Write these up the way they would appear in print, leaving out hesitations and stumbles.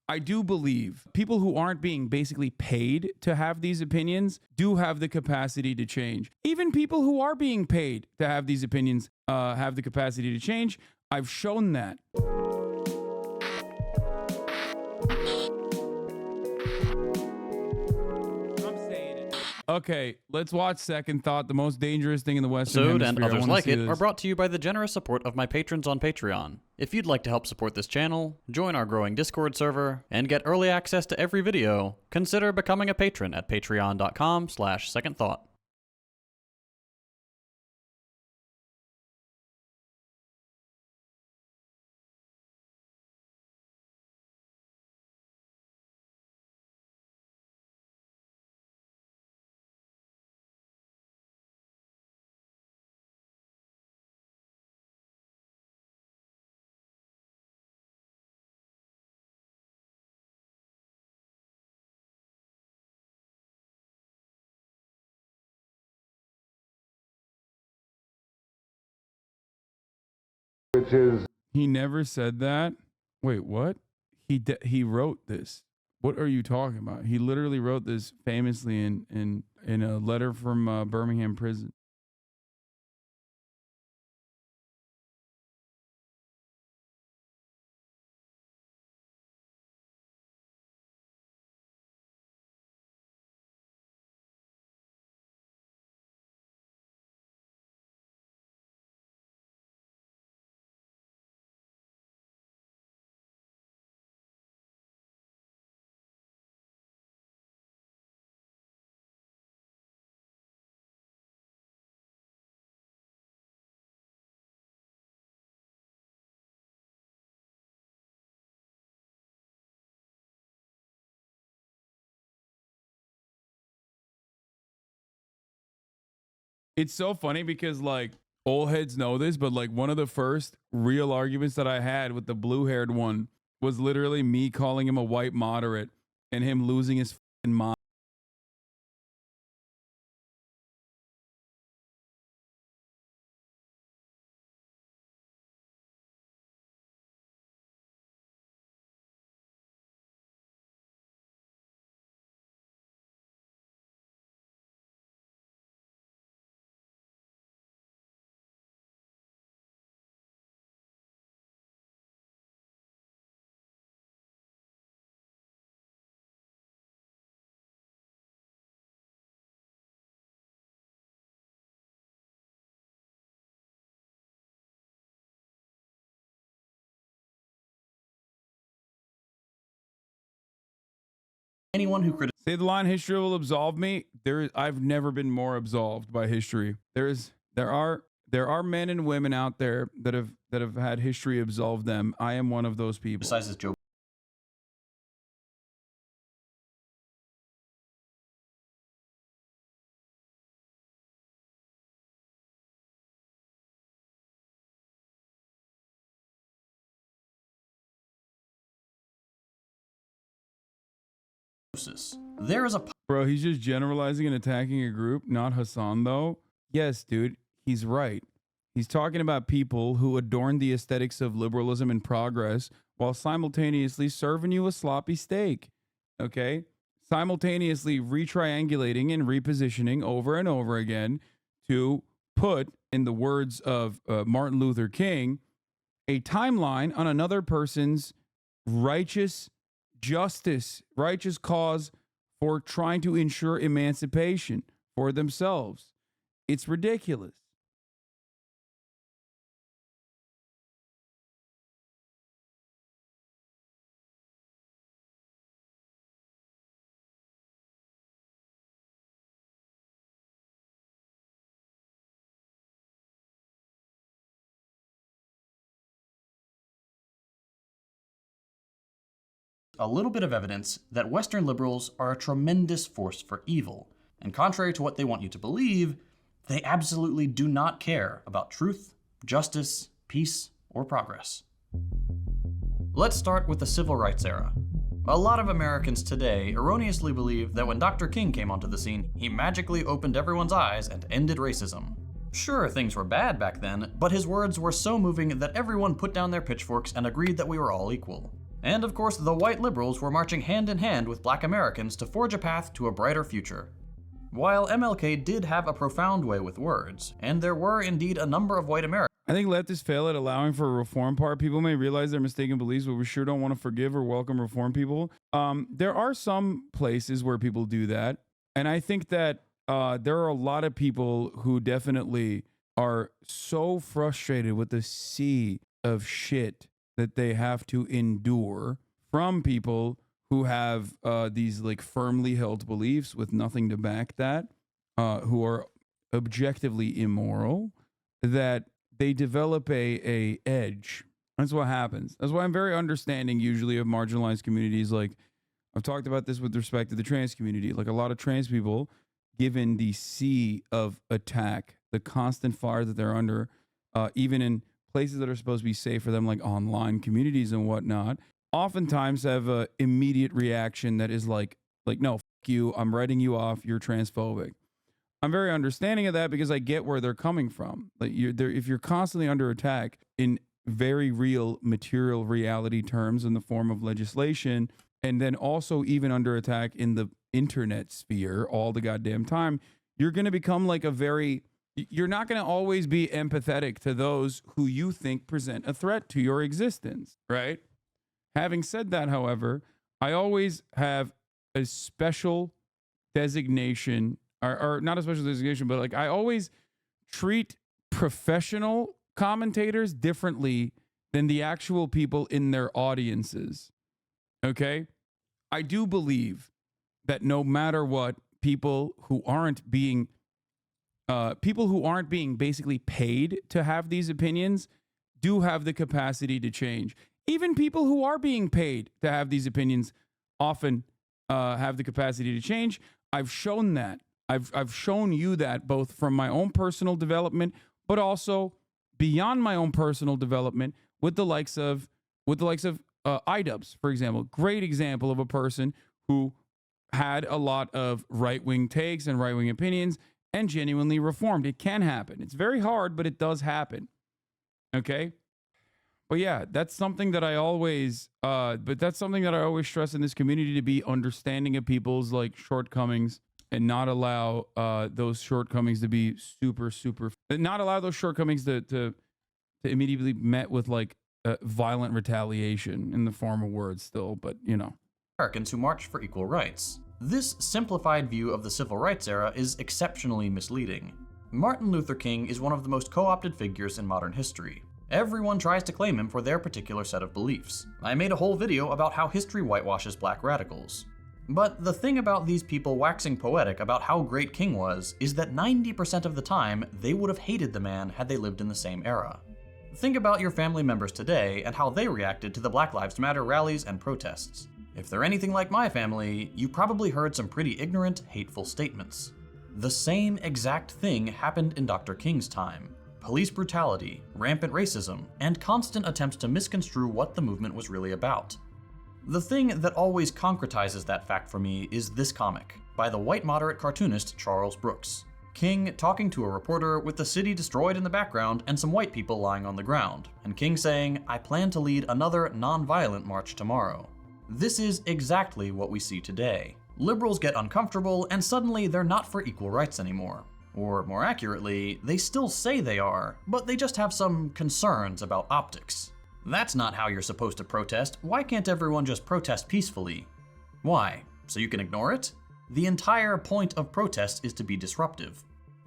I do believe people who aren't being basically paid to have these opinions do have the capacity to change. Even people who are being paid to have these opinions have the capacity to change. I've shown that. Okay, let's watch Second Thought, the most dangerous thing in the Western Hemisphere. And others like it are brought to you by the generous support of my patrons on Patreon. If you'd like to help support this channel, join our growing Discord server, and get early access to every video, consider becoming a patron at patreon.com/secondthought. Which is, he never said that. Wait, what? He wrote this. What are you talking about? He literally wrote this famously in a letter from Birmingham prison. It's so funny because, like, old heads know this, but, like, one of the first real arguments that I had with the blue-haired one was literally me calling him a white moderate and him losing his fucking mind. Anyone who criticizes Say the line, history will absolve me. I've never been more absolved by history. There are men and women out there that have had history absolve them. I am one of those people. Joe There is a Bro, he's just generalizing and attacking a group, not Hasan though. Yes, dude, he's right. He's talking about people who adorn the aesthetics of liberalism and progress while simultaneously serving you a sloppy steak. Okay? Simultaneously retriangulating and repositioning over and over again to put, in the words of Martin Luther King, a timeline on another person's righteous justice, righteous cause for trying to ensure emancipation for themselves. It's ridiculous. A little bit of evidence that Western liberals are a tremendous force for evil, and contrary to what they want you to believe, they absolutely do not care about truth, justice, peace, or progress. Let's start with the civil rights era. A lot of Americans today erroneously believe that when Dr. King came onto the scene, he magically opened everyone's eyes and ended racism. Sure, things were bad back then, but his words were so moving that everyone put down their pitchforks and agreed that we were all equal. And of course, the white liberals were marching hand in hand with black Americans to forge a path to a brighter future. While MLK did have a profound way with words, and there were indeed a number of white Americans. I think leftists fail at allowing for a reform part. People may realize their mistaken beliefs, but we sure don't want to forgive or welcome reform people. There are some places where people do that. And I think that there are a lot of people who definitely are so frustrated with the sea of shit that they have to endure from people who have these like firmly held beliefs with nothing to back that, who are objectively immoral, that they develop a edge. That's what happens. That's why I'm very understanding usually of marginalized communities. Like I've talked about this with respect to the trans community. Like a lot of trans people, given the sea of attack, the constant fire that they're under, even in places that are supposed to be safe for them, like online communities and whatnot, oftentimes have a immediate reaction that is like no, fuck you, I'm writing you off, you're transphobic. I'm very understanding of that because I get where they're coming from. Like if you're constantly under attack in very real material reality terms in the form of legislation, and then also even under attack in the internet sphere all the goddamn time, you're going to become like you're not going to always be empathetic to those who you think present a threat to your existence, right? Having said that, however, I always have a special designation, or not a special designation, but like I always treat professional commentators differently than the actual people in their audiences. Okay? I do believe that no matter what, people who aren't being basically paid to have these opinions do have the capacity to change. Even people who are being paid to have these opinions often have the capacity to change. I've shown that. I've shown you that both from my own personal development, but also beyond my own personal development with the likes of iDubbbz, for example. Great example of a person who had a lot of right-wing takes and right-wing opinions and genuinely reformed. It can happen. It's very hard, but it does happen. Okay? But yeah, that's something that I always stress in this community, to be understanding of people's like shortcomings and not allow those shortcomings to be not allow those shortcomings to immediately met with like violent retaliation in the form of words still, but you know. Americans who marched for equal rights. This simplified view of the civil rights era is exceptionally misleading. Martin Luther King is one of the most co-opted figures in modern history. Everyone tries to claim him for their particular set of beliefs. I made a whole video about how history whitewashes black radicals. But the thing about these people waxing poetic about how great King was is that 90% of the time, they would have hated the man had they lived in the same era. Think about your family members today and how they reacted to the Black Lives Matter rallies and protests. If they're anything like my family, you probably heard some pretty ignorant, hateful statements. The same exact thing happened in Dr. King's time. Police brutality, rampant racism, and constant attempts to misconstrue what the movement was really about. The thing that always concretizes that fact for me is this comic, by the white moderate cartoonist Charles Brooks. King talking to a reporter with the city destroyed in the background and some white people lying on the ground, and King saying, "I plan to lead another non-violent march tomorrow." This is exactly what we see today. Liberals get uncomfortable and suddenly they're not for equal rights anymore. Or more accurately, they still say they are, but they just have some concerns about optics. That's not how you're supposed to protest. Why can't everyone just protest peacefully? Why? So you can ignore it? The entire point of protest is to be disruptive.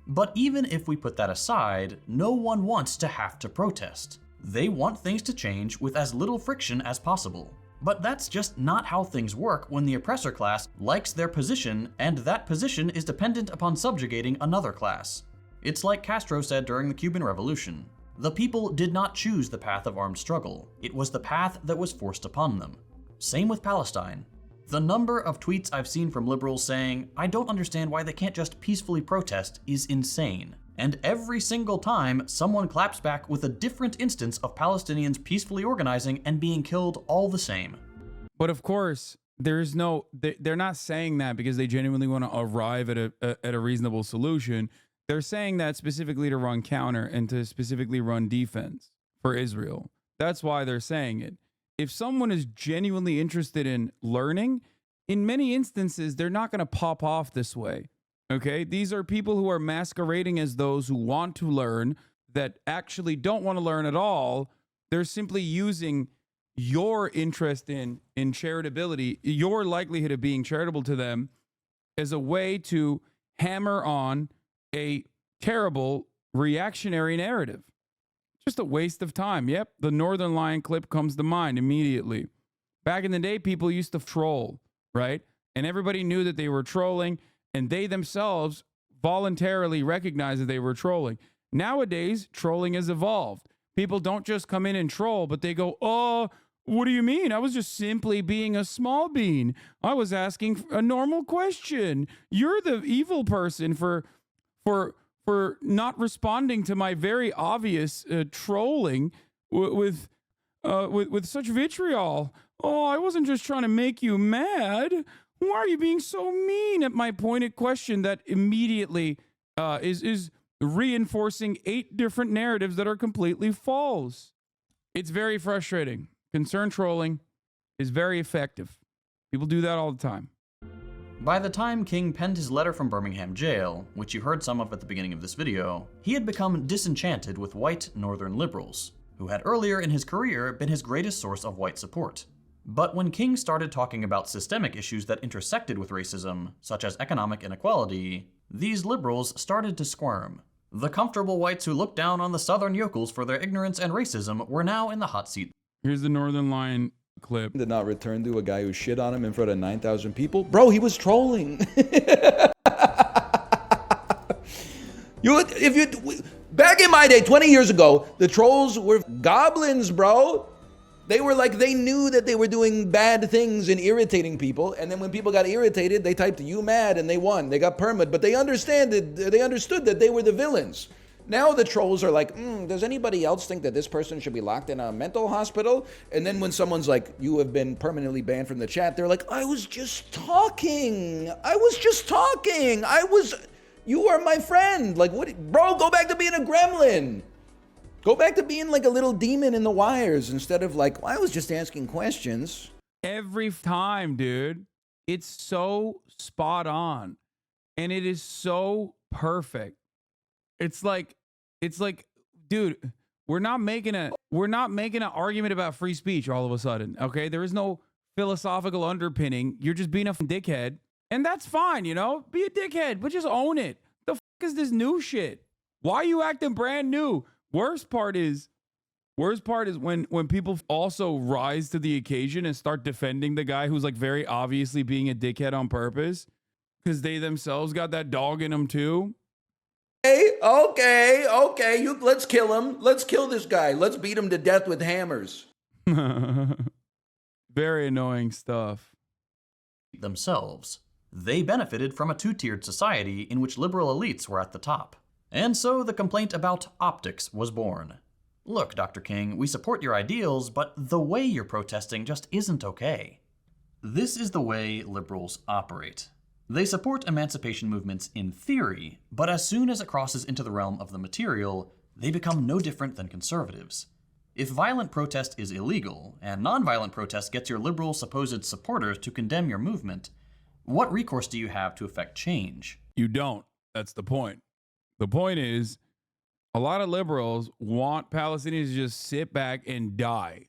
But even if we put that aside, no one wants to have to protest. They want things to change with as little friction as possible. But that's just not how things work when the oppressor class likes their position and that position is dependent upon subjugating another class. It's like Castro said during the Cuban Revolution. The people did not choose the path of armed struggle. It was the path that was forced upon them. Same with Palestine. The number of tweets I've seen from liberals saying, "I don't understand why they can't just peacefully protest," is insane. And every single time, someone claps back with a different instance of Palestinians peacefully organizing and being killed all the same. But of course, they're not saying that because they genuinely want to arrive at a reasonable solution. They're saying that specifically to run counter and to specifically run defense for Israel. That's why they're saying it. if someone is genuinely interested in learning, in many instances, they're not going to pop off this way. Okay. These are people who are masquerading as those who want to learn that actually don't want to learn at all. They're simply using your interest in charitability, your likelihood of being charitable to them, as a way to hammer on a terrible reactionary narrative. Just a waste of time. Yep, the Northern Lion clip comes to mind immediately. Back in the day, people used to troll, right? And everybody knew that they were trolling, and they themselves voluntarily recognized that they were trolling. Nowadays, trolling has evolved. People don't just come in and troll, but they go, "Oh, what do you mean? I was just simply being a small bean. I was asking a normal question. You're the evil person for not responding to my very obvious trolling with such vitriol. Oh, I wasn't just trying to make you mad. Why are you being so mean?" At my pointed question that immediately is reinforcing 8 different narratives that are completely false. It's very frustrating. Concern trolling is very effective. People do that all the time. By the time King penned his letter from Birmingham jail, which you heard some of at the beginning of this video, he had become disenchanted with white Northern liberals, who had earlier in his career been his greatest source of white support. But when King started talking about systemic issues that intersected with racism, such as economic inequality, these liberals started to squirm. The comfortable whites who looked down on the Southern yokels for their ignorance and racism were now in the hot seat. Here's the Northern Lion clip. Did not return to a guy who shit on him in front of 9,000 people. Bro, he was trolling. Back in my day, 20 years ago, the trolls were goblins, bro. They were like, they knew that they were doing bad things and irritating people. And then when people got irritated, they typed "you mad" and they won. They got permit, but they understood that they were the villains. Now the trolls are like, does anybody else think that this person should be locked in a mental hospital? And then when someone's like, "you have been permanently banned from the chat," they're like, "I was just talking. You are my friend. Like, what? Bro, go back to being a gremlin. Go back to being like a little demon in the wires instead of like, I was just asking questions." Every time, dude. It's so spot on. And it is so perfect. It's like, dude, we're not making an argument about free speech all of a sudden. Okay. There is no philosophical underpinning. You're just being a dickhead. And that's fine, you know? Be a dickhead, but just own it. The fuck is this new shit? Why are you acting brand new? Worst part is when people also rise to the occasion and start defending the guy who's like very obviously being a dickhead on purpose because they themselves got that dog in them too. Okay. Let's kill him. Let's kill this guy. Let's beat him to death with hammers. Very annoying stuff. Themselves. They benefited from a two-tiered society in which liberal elites were at the top. And so the complaint about optics was born. Look, Dr. King, we support your ideals, but the way you're protesting just isn't okay. This is the way liberals operate. They support emancipation movements in theory, but as soon as it crosses into the realm of the material, they become no different than conservatives. If violent protest is illegal, and nonviolent protest gets your liberal supposed supporters to condemn your movement, what recourse do you have to effect change? You don't. That's the point. The point is, a lot of liberals want Palestinians to just sit back and die.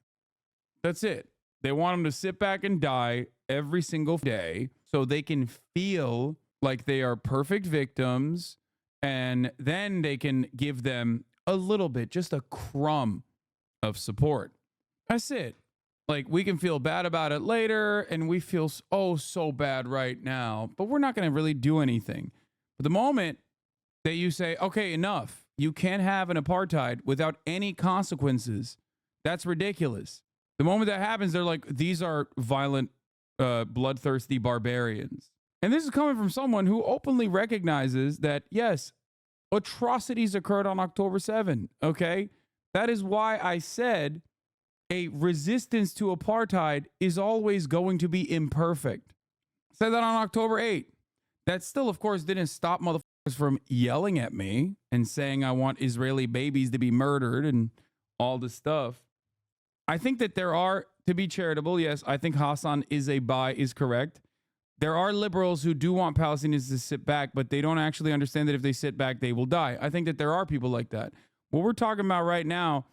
That's it. They want them to sit back and die every single day so they can feel like they are perfect victims, and then they can give them a little bit, just a crumb of support. That's it. Like, we can feel bad about it later, and we feel so bad right now, but we're not going to really do anything. But the moment that you say, okay, enough, you can't have an apartheid without any consequences, that's ridiculous. The moment that happens, they're like, these are violent, bloodthirsty barbarians. And this is coming from someone who openly recognizes that, yes, atrocities occurred on October 7, okay? That is why I said a resistance to apartheid is always going to be imperfect. I said that on October 8. That still, of course, didn't stop motherfuckers from yelling at me and saying I want Israeli babies to be murdered and all this stuff. I think that there are to be charitable, yes, I think Hasan is correct. There are liberals who do want Palestinians to sit back, but they don't actually understand that if they sit back, they will die. I think that there are people like that. What we're talking about right now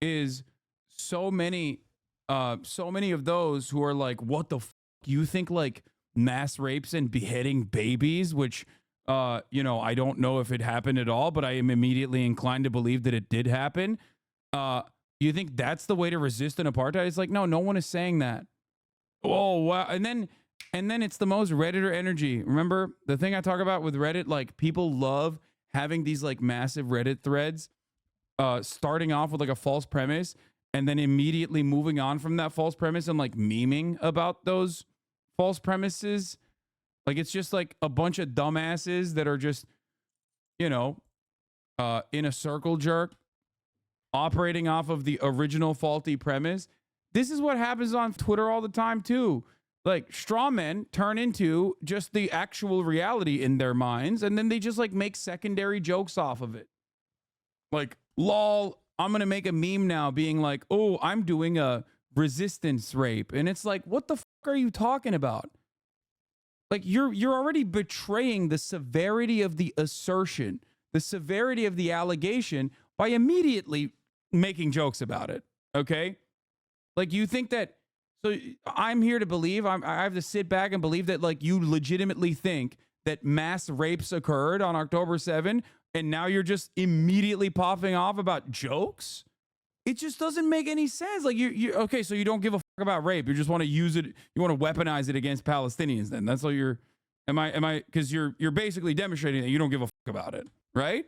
is so many of those who are like, what the you think like mass rapes and beheading babies, which I don't know if it happened at all, but I am immediately inclined to believe that it did happen. You think that's the way to resist an apartheid? It's like, no one is saying that. Oh wow. And then it's the most Redditor energy. Remember the thing I talk about with Reddit? Like people love having these like massive Reddit threads, starting off with like a false premise and then immediately moving on from that false premise and like memeing about those false premises. Like it's just like a bunch of dumbasses that are just, in a circle jerk, operating off of the original faulty premise. This is what happens on Twitter all the time too. Like straw men turn into just the actual reality in their minds, and then they just like make secondary jokes off of it. Like, lol, I'm gonna make a meme now being like, oh, I'm doing a resistance rape. And it's like, what the fuck are you talking about? Like you're already betraying the severity of the assertion, the severity of the allegation by immediately making jokes about it. Okay? Like you think that, so I'm here to believe, I have to sit back and believe that like you legitimately think that mass rapes occurred on October 7, and now you're just immediately popping off about jokes? It just doesn't make any sense. Like you okay, so you don't give a fuck about rape. You just want to use it, you want to weaponize it against Palestinians then. That's all you're, am I because you're basically demonstrating that you don't give a fuck about it, right?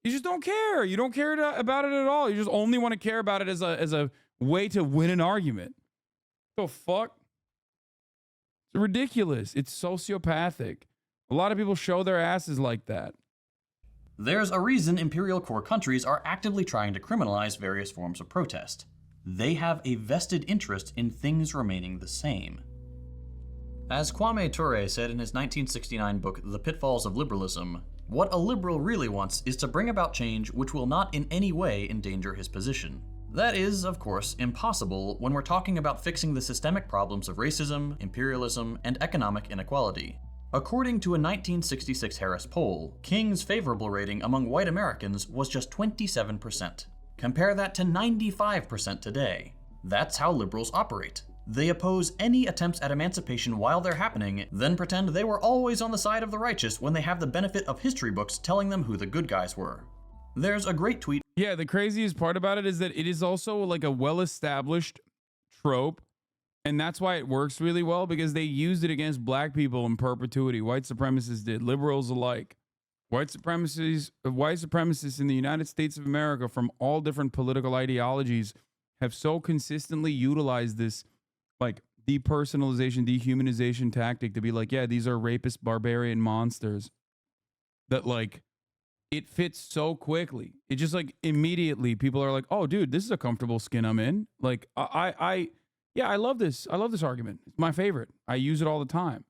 You just don't care. You don't care about it at all. You just only want to care about it as a way to win an argument. The fuck? It's ridiculous. It's sociopathic. A lot of people show their asses like that. There's a reason imperial core countries are actively trying to criminalize various forms of protest. They have a vested interest in things remaining the same. As Kwame Ture said in his 1969 book, The Pitfalls of Liberalism, what a liberal really wants is to bring about change which will not in any way endanger his position. That is, of course, impossible when we're talking about fixing the systemic problems of racism, imperialism, and economic inequality. According to a 1966 Harris poll, King's favorable rating among white Americans was just 27%. Compare that to 95% today. That's how liberals operate. They oppose any attempts at emancipation while they're happening, then pretend they were always on the side of the righteous when they have the benefit of history books telling them who the good guys were. There's a great tweet. Yeah, the craziest part about it is that it is also like a well-established trope, and that's why it works really well, because they used it against black people in perpetuity. White supremacists did, liberals alike. White supremacists in the United States of America from all different political ideologies have so consistently utilized this like depersonalization, dehumanization tactic to be like, yeah, these are rapist, barbarian monsters, that like it fits so quickly. It just like immediately people are like, oh dude, this is a comfortable skin I'm in. Like I love this. I love this argument. It's my favorite. I use it all the time.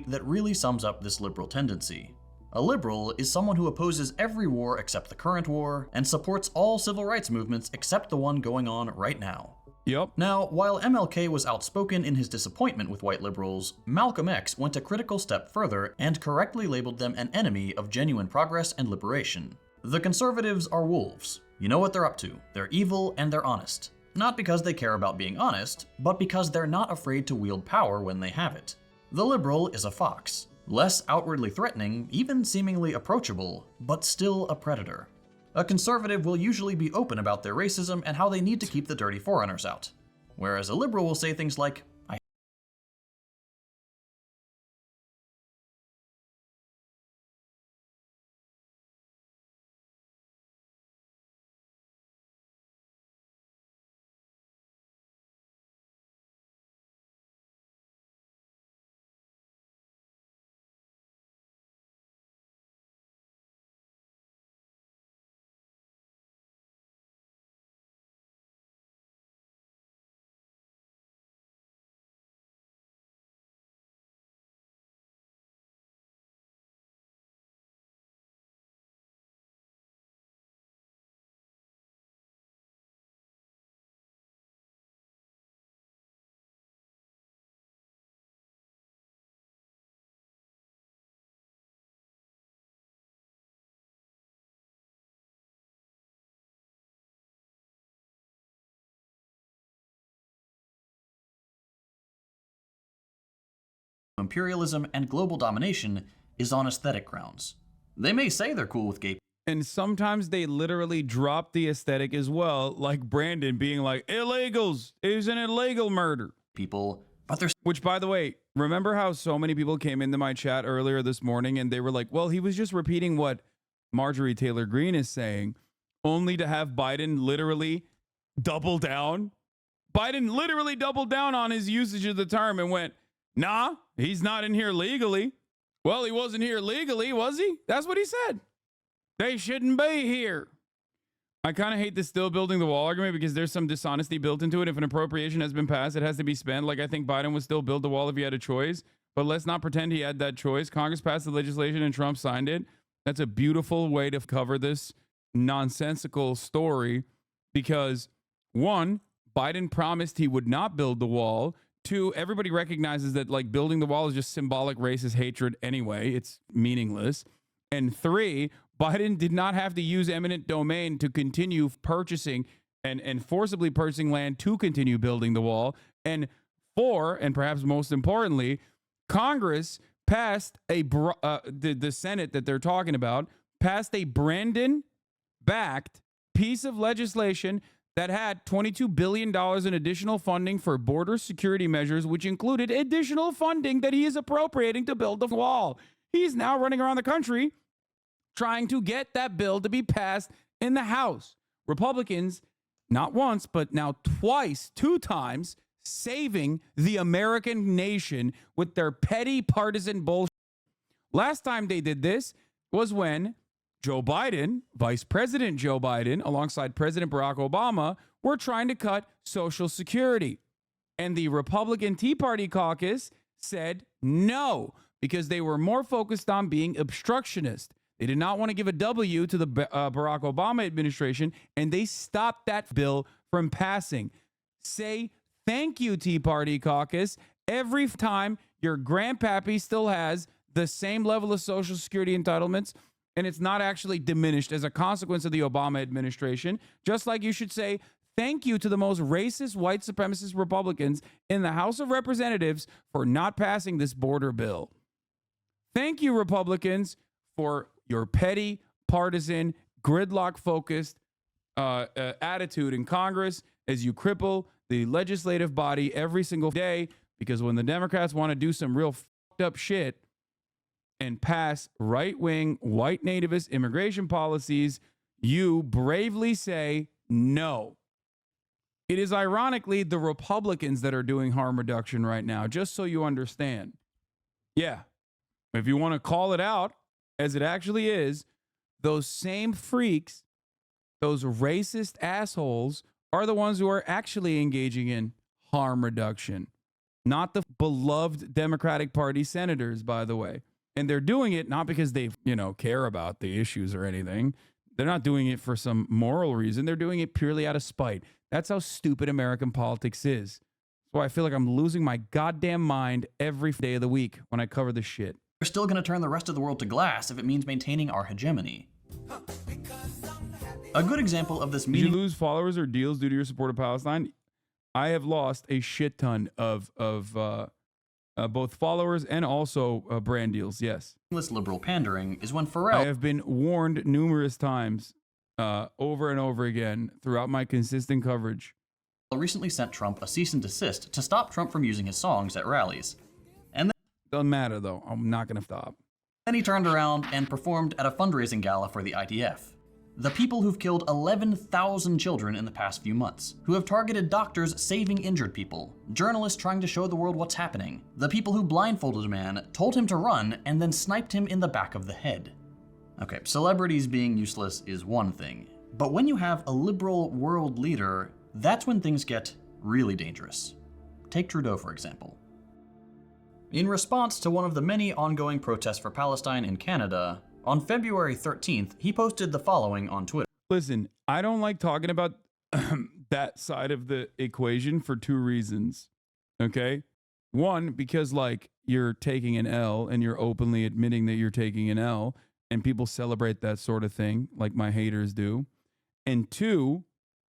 That really sums up this liberal tendency. A liberal is someone who opposes every war except the current war and supports all civil rights movements except the one going on right now. Yep. Now, while MLK was outspoken in his disappointment with white liberals, Malcolm X went a critical step further and correctly labeled them an enemy of genuine progress and liberation. The conservatives are wolves. You know what they're up to. They're evil and they're honest. Not because they care about being honest, but because they're not afraid to wield power when they have it. The liberal is a fox. Less outwardly threatening, even seemingly approachable, but still a predator. A conservative will usually be open about their racism and how they need to keep the dirty foreigners out. Whereas a liberal will say things like, imperialism and global domination is on aesthetic grounds. They may say they're cool with gay And sometimes they literally drop the aesthetic as well, like Brandon being like, illegals, is an illegal murder. people, but they're Which, by the way, remember how so many people came into my chat earlier this morning and they were like, well, he was just repeating what Marjorie Taylor Greene is saying, only to have Biden literally double down. Biden literally doubled down on his usage of the term and went, nah, he's not in here legally. Well, he wasn't here legally, was he? That's what he said. They shouldn't be here. I kind of hate the still building the wall argument because there's some dishonesty built into it. If an appropriation has been passed, it has to be spent. Like, I think Biden would still build the wall if he had a choice. But let's not pretend he had that choice. Congress passed the legislation and Trump signed it. That's a beautiful way to cover this nonsensical story because, one, Biden promised he would not build the wall. Two, everybody recognizes that, like, building the wall is just symbolic racist hatred anyway. It's meaningless. And three, Biden did not have to use eminent domain to continue purchasing and forcibly purchasing land to continue building the wall. And four, and perhaps most importantly, Congress passed the Senate that they're talking about passed a Brandon-backed piece of legislation that had $22 billion in additional funding for border security measures, which included additional funding that he is appropriating to build the wall. He's now running around the country trying to get that bill to be passed in the House. Republicans, not once, but now twice, two times, saving the American nation with their petty partisan bullshit. Last time they did this was when Joe Biden, Vice President Joe Biden, alongside President Barack Obama, were trying to cut Social Security. And the Republican Tea Party caucus said no, because they were more focused on being obstructionist. They did not want to give a W to the Barack Obama administration, and they stopped that bill from passing. Say thank you, Tea Party caucus, every time your grandpappy still has the same level of Social Security entitlements, and it's not actually diminished as a consequence of the Obama administration, just like you should say thank you to the most racist white supremacist Republicans in the House of Representatives for not passing this border bill. Thank you, Republicans, for your petty, partisan, gridlock-focused attitude in Congress as you cripple the legislative body every single day, because when the Democrats want to do some real fucked up shit and pass right-wing, white nativist immigration policies, you bravely say no. It is ironically the Republicans that are doing harm reduction right now, just so you understand. Yeah, if you want to call it out as it actually is, those same freaks, those racist assholes, are the ones who are actually engaging in harm reduction, not the beloved Democratic Party senators, by the way. And they're doing it not because they, care about the issues or anything. They're not doing it for some moral reason. They're doing it purely out of spite. That's how stupid American politics is. That's why I feel like I'm losing my goddamn mind every day of the week when I cover this shit. We're still going to turn the rest of the world to glass if it means maintaining our hegemony. A good example of this Did you lose followers or deals due to your support of Palestine? I have lost a shit ton of both followers and also brand deals, yes. Liberal pandering is when Pharrell I have been warned numerous times over and over again throughout my consistent coverage. recently sent Trump a cease and desist to stop Trump from using his songs at rallies. And Doesn't matter, though. I'm not going to stop. then he turned around and performed at a fundraising gala for the IDF. The people who've killed 11,000 children in the past few months, who have targeted doctors saving injured people, journalists trying to show the world what's happening, the people who blindfolded a man, told him to run, and then sniped him in the back of the head. Okay, celebrities being useless is one thing, but when you have a liberal world leader, that's when things get really dangerous. Take Trudeau, for example. In response to one of the many ongoing protests for Palestine in Canada, on February 13th, he posted the following on Twitter. Listen, I don't like talking about that side of the equation for two reasons. Okay? One, because like you're taking an L and you're openly admitting that you're taking an L, and people celebrate that sort of thing like my haters do. And two,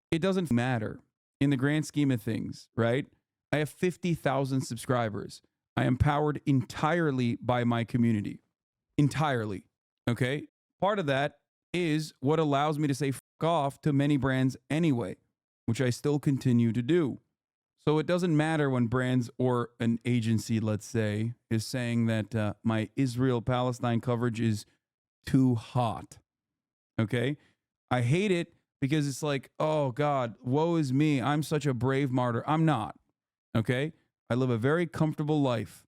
it doesn't matter in the grand scheme of things, right? I have 50,000 subscribers. I am powered entirely by my community. Entirely. Okay? Part of that is what allows me to say off to many brands anyway, which I still continue to do. So it doesn't matter when brands or an agency, let's say, is saying that my Israel-Palestine coverage is too hot. Okay? I hate it because it's like, oh God, woe is me. I'm such a brave martyr. I'm not. Okay? I live a very comfortable life.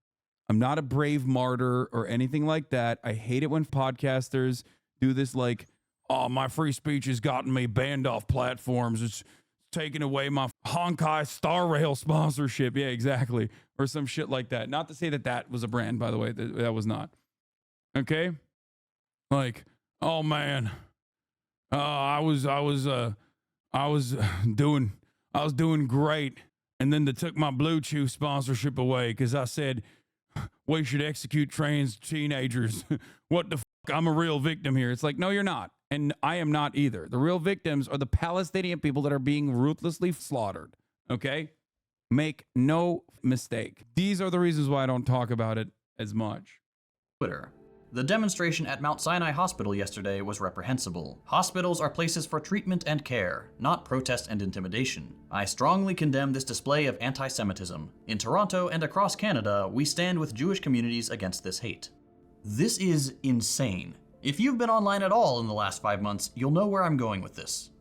I'm not a brave martyr or anything like that. I hate it when podcasters do this like, oh, my free speech has gotten me banned off platforms. It's taking away my Honkai Star Rail sponsorship. Yeah, exactly. Or some shit like that. Not to say that that was a brand, by the way. That was not. Okay? Like, oh man, I was doing great, and then they took my Blue Chew sponsorship away because I said we should execute trans teenagers. What the fuck? I'm a real victim here. It's like, no, you're not. And I am not either. The real victims are the Palestinian people that are being ruthlessly slaughtered. Okay? Make no mistake. These are the reasons why I don't talk about it as much. Twitter. The demonstration at Mount Sinai Hospital yesterday was reprehensible. Hospitals are places for treatment and care, not protest and intimidation. I strongly condemn this display of anti-Semitism. In Toronto and across Canada, we stand with Jewish communities against this hate. This is insane. If you've been online at all in the last 5 months, you'll know where I'm going with this.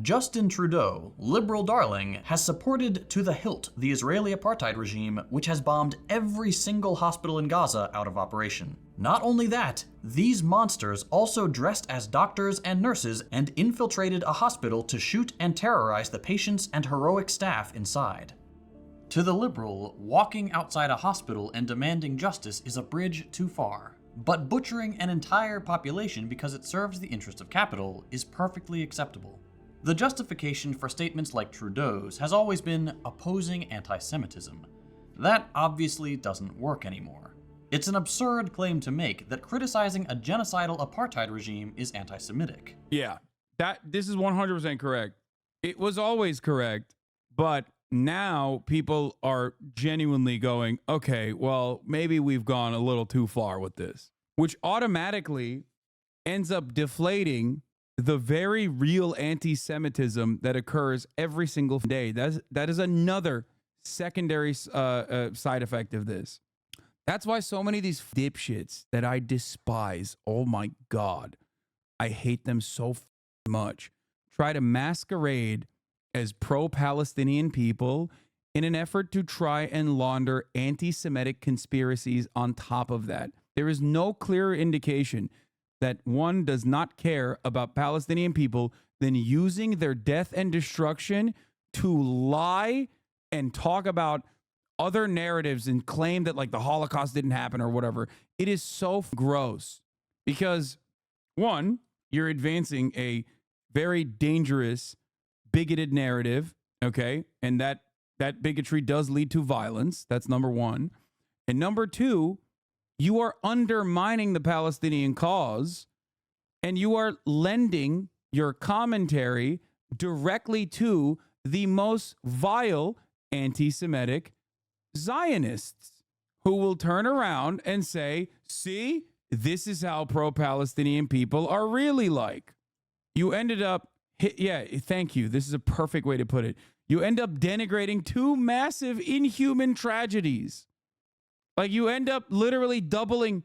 Justin Trudeau, liberal darling, has supported to the hilt the Israeli apartheid regime, which has bombed every single hospital in Gaza out of operation. Not only that, these monsters also dressed as doctors and nurses and infiltrated a hospital to shoot and terrorize the patients and heroic staff inside. To the liberal, walking outside a hospital and demanding justice is a bridge too far. But butchering an entire population because it serves the interest of capital is perfectly acceptable. The justification for statements like Trudeau's has always been opposing anti-Semitism. That obviously doesn't work anymore. It's an absurd claim to make that criticizing a genocidal apartheid regime is anti-Semitic. Yeah, this is 100% correct. It was always correct, but now people are genuinely going, okay, well, maybe we've gone a little too far with this, which automatically ends up deflating the very real anti-Semitism that occurs every single day. That is another secondary side effect of this. That's why so many of these dipshits that I despise, oh my God, I hate them so much, try to masquerade as pro-Palestinian people in an effort to try and launder anti-Semitic conspiracies on top of that. There is no clearer indication that one does not care about Palestinian people than using their death and destruction to lie and talk about other narratives and claim that like the Holocaust didn't happen or whatever. It is so gross because one, you're advancing a very dangerous bigoted narrative, okay? And that bigotry does lead to violence. That's number one. And number two, you are undermining the Palestinian cause and you are lending your commentary directly to the most vile anti-Semitic Zionists who will turn around and say, see, this is how pro-Palestinian people are really like. You ended up, yeah, thank you. This is a perfect way to put it. You end up denigrating two massive inhuman tragedies. Like you end up literally doubling,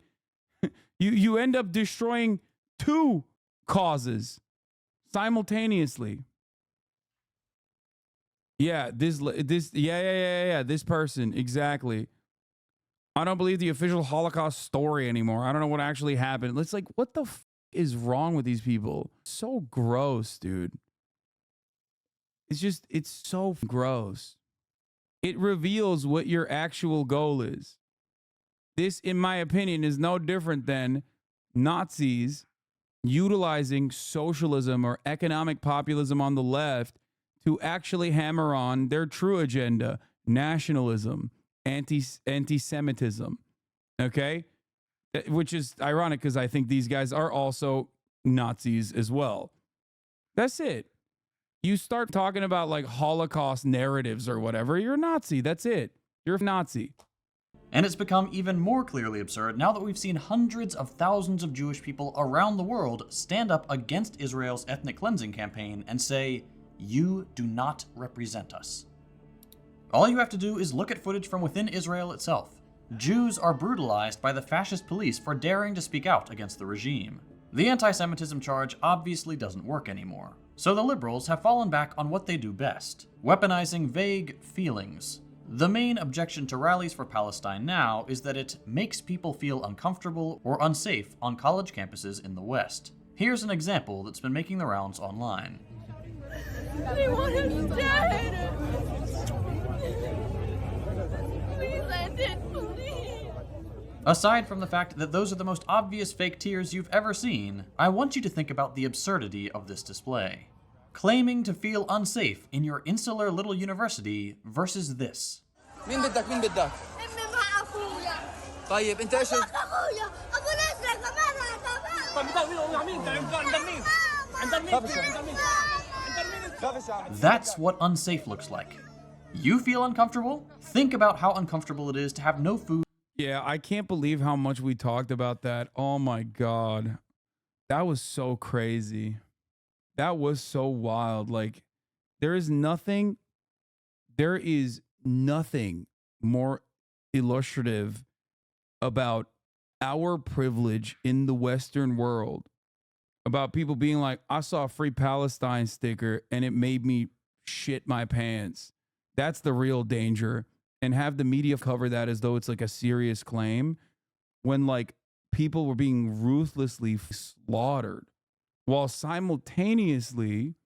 you end up destroying two causes simultaneously. Yeah, this person, exactly. I don't believe the official Holocaust story anymore. I don't know what actually happened. It's like, what the f is wrong with these people? So gross, dude. It's so gross. It reveals what your actual goal is. This, in my opinion, is no different than Nazis utilizing socialism or economic populism on the left to actually hammer on their true agenda, nationalism, anti-Semitism, okay? Which is ironic because I think these guys are also Nazis as well. That's it. You start talking about like Holocaust narratives or whatever, you're a Nazi. That's it. You're a Nazi. And it's become even more clearly absurd now that we've seen hundreds of thousands of Jewish people around the world stand up against Israel's ethnic cleansing campaign and say, "You do not represent us." All you have to do is look at footage from within Israel itself. Jews are brutalized by the fascist police for daring to speak out against the regime. The anti-Semitism charge obviously doesn't work anymore, so the liberals have fallen back on what they do best, weaponizing vague feelings. The main objection to rallies for Palestine now is that it makes people feel uncomfortable or unsafe on college campuses in the West. Here's an example that's been making the rounds online. They want him dead! Please end it, please! Aside from the fact that those are the most obvious fake tears you've ever seen, I want you to think about the absurdity of this display. Claiming to feel unsafe in your insular little university versus this. مين بدك مين بدك؟ أمي مع أخويا طيب انت ايش؟ أخويا أبو نصرك كمان That's what unsafe looks like. You feel uncomfortable? Think about how uncomfortable it is to have no food. Yeah, I can't believe how much we talked about that. Oh my God. That was so crazy. That was so wild. Like, there is nothing more illustrative about our privilege in the Western world. About people being like, I saw a free Palestine sticker and it made me shit my pants. That's the real danger. And have the media cover that as though it's like a serious claim when like people were being ruthlessly slaughtered, while simultaneously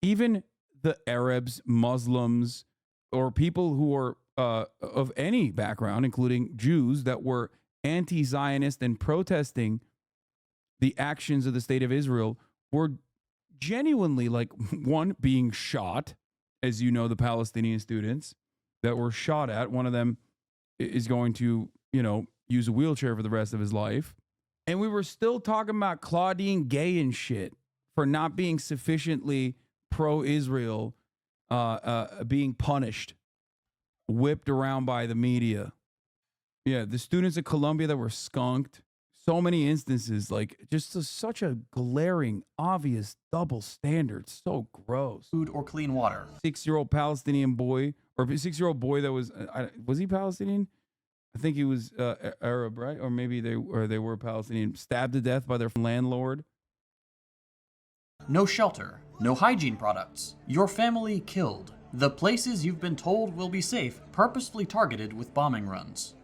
even the Arabs, Muslims, or people who are of any background, including Jews that were anti-Zionist and protesting the actions of the state of Israel, were genuinely like, one, being shot, as you know, the Palestinian students that were shot at. One of them is going to, use a wheelchair for the rest of his life. And we were still talking about Claudine Gay and shit for not being sufficiently pro-Israel, being punished, whipped around by the media. Yeah, the students at Columbia that were skunked. So many instances, like just such a glaring, obvious double standard. So gross. Food or clean water. 6-year-old Palestinian boy, or 6-year-old boy that was he Palestinian? I think he was Arab, right? Or maybe they were Palestinian. Stabbed to death by their landlord. No shelter, no hygiene products. Your family killed. The places you've been told will be safe, purposefully targeted with bombing runs.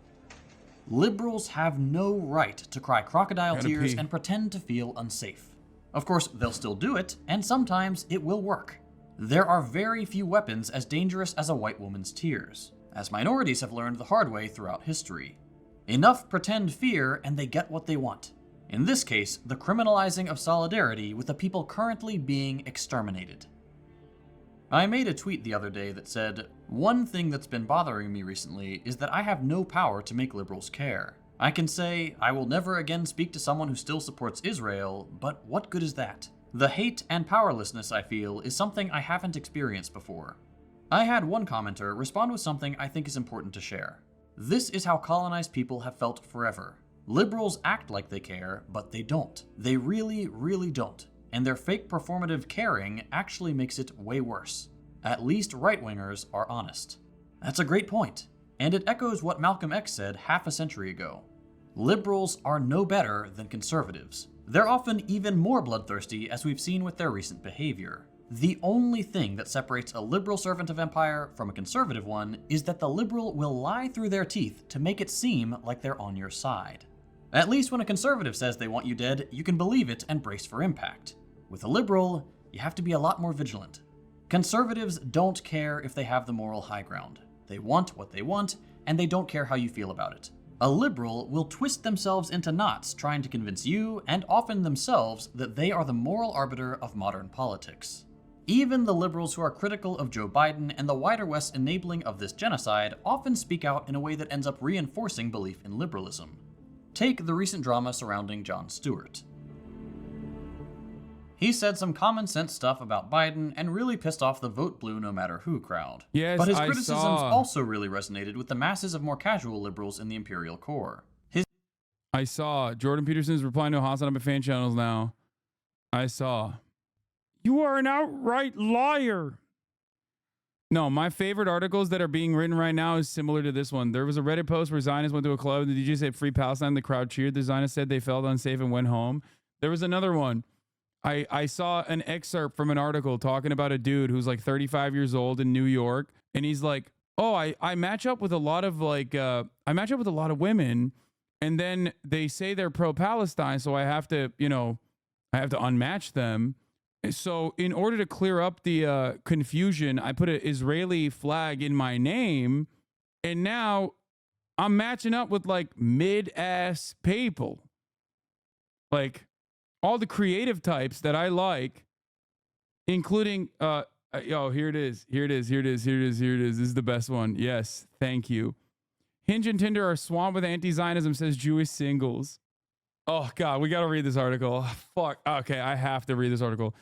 Liberals have no right to cry crocodile tears and pretend to feel unsafe. Of course, they'll still do it, and sometimes it will work. There are very few weapons as dangerous as a white woman's tears, as minorities have learned the hard way throughout history. Enough pretend fear and they get what they want. In this case, the criminalizing of solidarity with the people currently being exterminated. I made a tweet the other day that said, "One thing that's been bothering me recently is that I have no power to make liberals care. I can say, I will never again speak to someone who still supports Israel, but what good is that? The hate and powerlessness I feel is something I haven't experienced before." I had one commenter respond with something I think is important to share. This is how colonized people have felt forever. Liberals act like they care, but they don't. They really, really don't. And their fake performative caring actually makes it way worse. At least right-wingers are honest. That's a great point, and it echoes what Malcolm X said half a century ago. Liberals are no better than conservatives. They're often even more bloodthirsty, as we've seen with their recent behavior. The only thing that separates a liberal servant of empire from a conservative one is that the liberal will lie through their teeth to make it seem like they're on your side. At least when a conservative says they want you dead, you can believe it and brace for impact. With a liberal, you have to be a lot more vigilant. Conservatives don't care if they have the moral high ground. They want what they want, and they don't care how you feel about it. A liberal will twist themselves into knots trying to convince you, and often themselves, that they are the moral arbiter of modern politics. Even the liberals who are critical of Joe Biden and the wider West's enabling of this genocide often speak out in a way that ends up reinforcing belief in liberalism. Take the recent drama surrounding Jon Stewart. He said some common sense stuff about Biden and really pissed off the vote blue no matter who crowd. Yes, but his I criticisms saw. also really resonated with the masses of more casual liberals in the imperial core. I saw Jordan Peterson's replying to Hasanabi fan channels now. I saw. You are an outright liar. No, my favorite articles that are being written right now is similar to this one. There was a Reddit post where Zionists went to a club. The DJ said free Palestine. The crowd cheered. The Zionists said they felt unsafe and went home. There was another one. I saw an excerpt from an article talking about a dude who's like 35 years old in New York. And he's like, oh, I match up with a lot of women. And then they say they're pro-Palestine. So I have to unmatch them. So in order to clear up the confusion, I put an Israeli flag in my name, and now I'm matching up with like mid-ass people. Like all the creative types that I like, including, here it is. This is the best one. Yes, thank you. Hinge and Tinder are swamped with anti-Zionism, says Jewish singles. Oh, God, we got to read this article. Fuck. Okay, I have to read this article.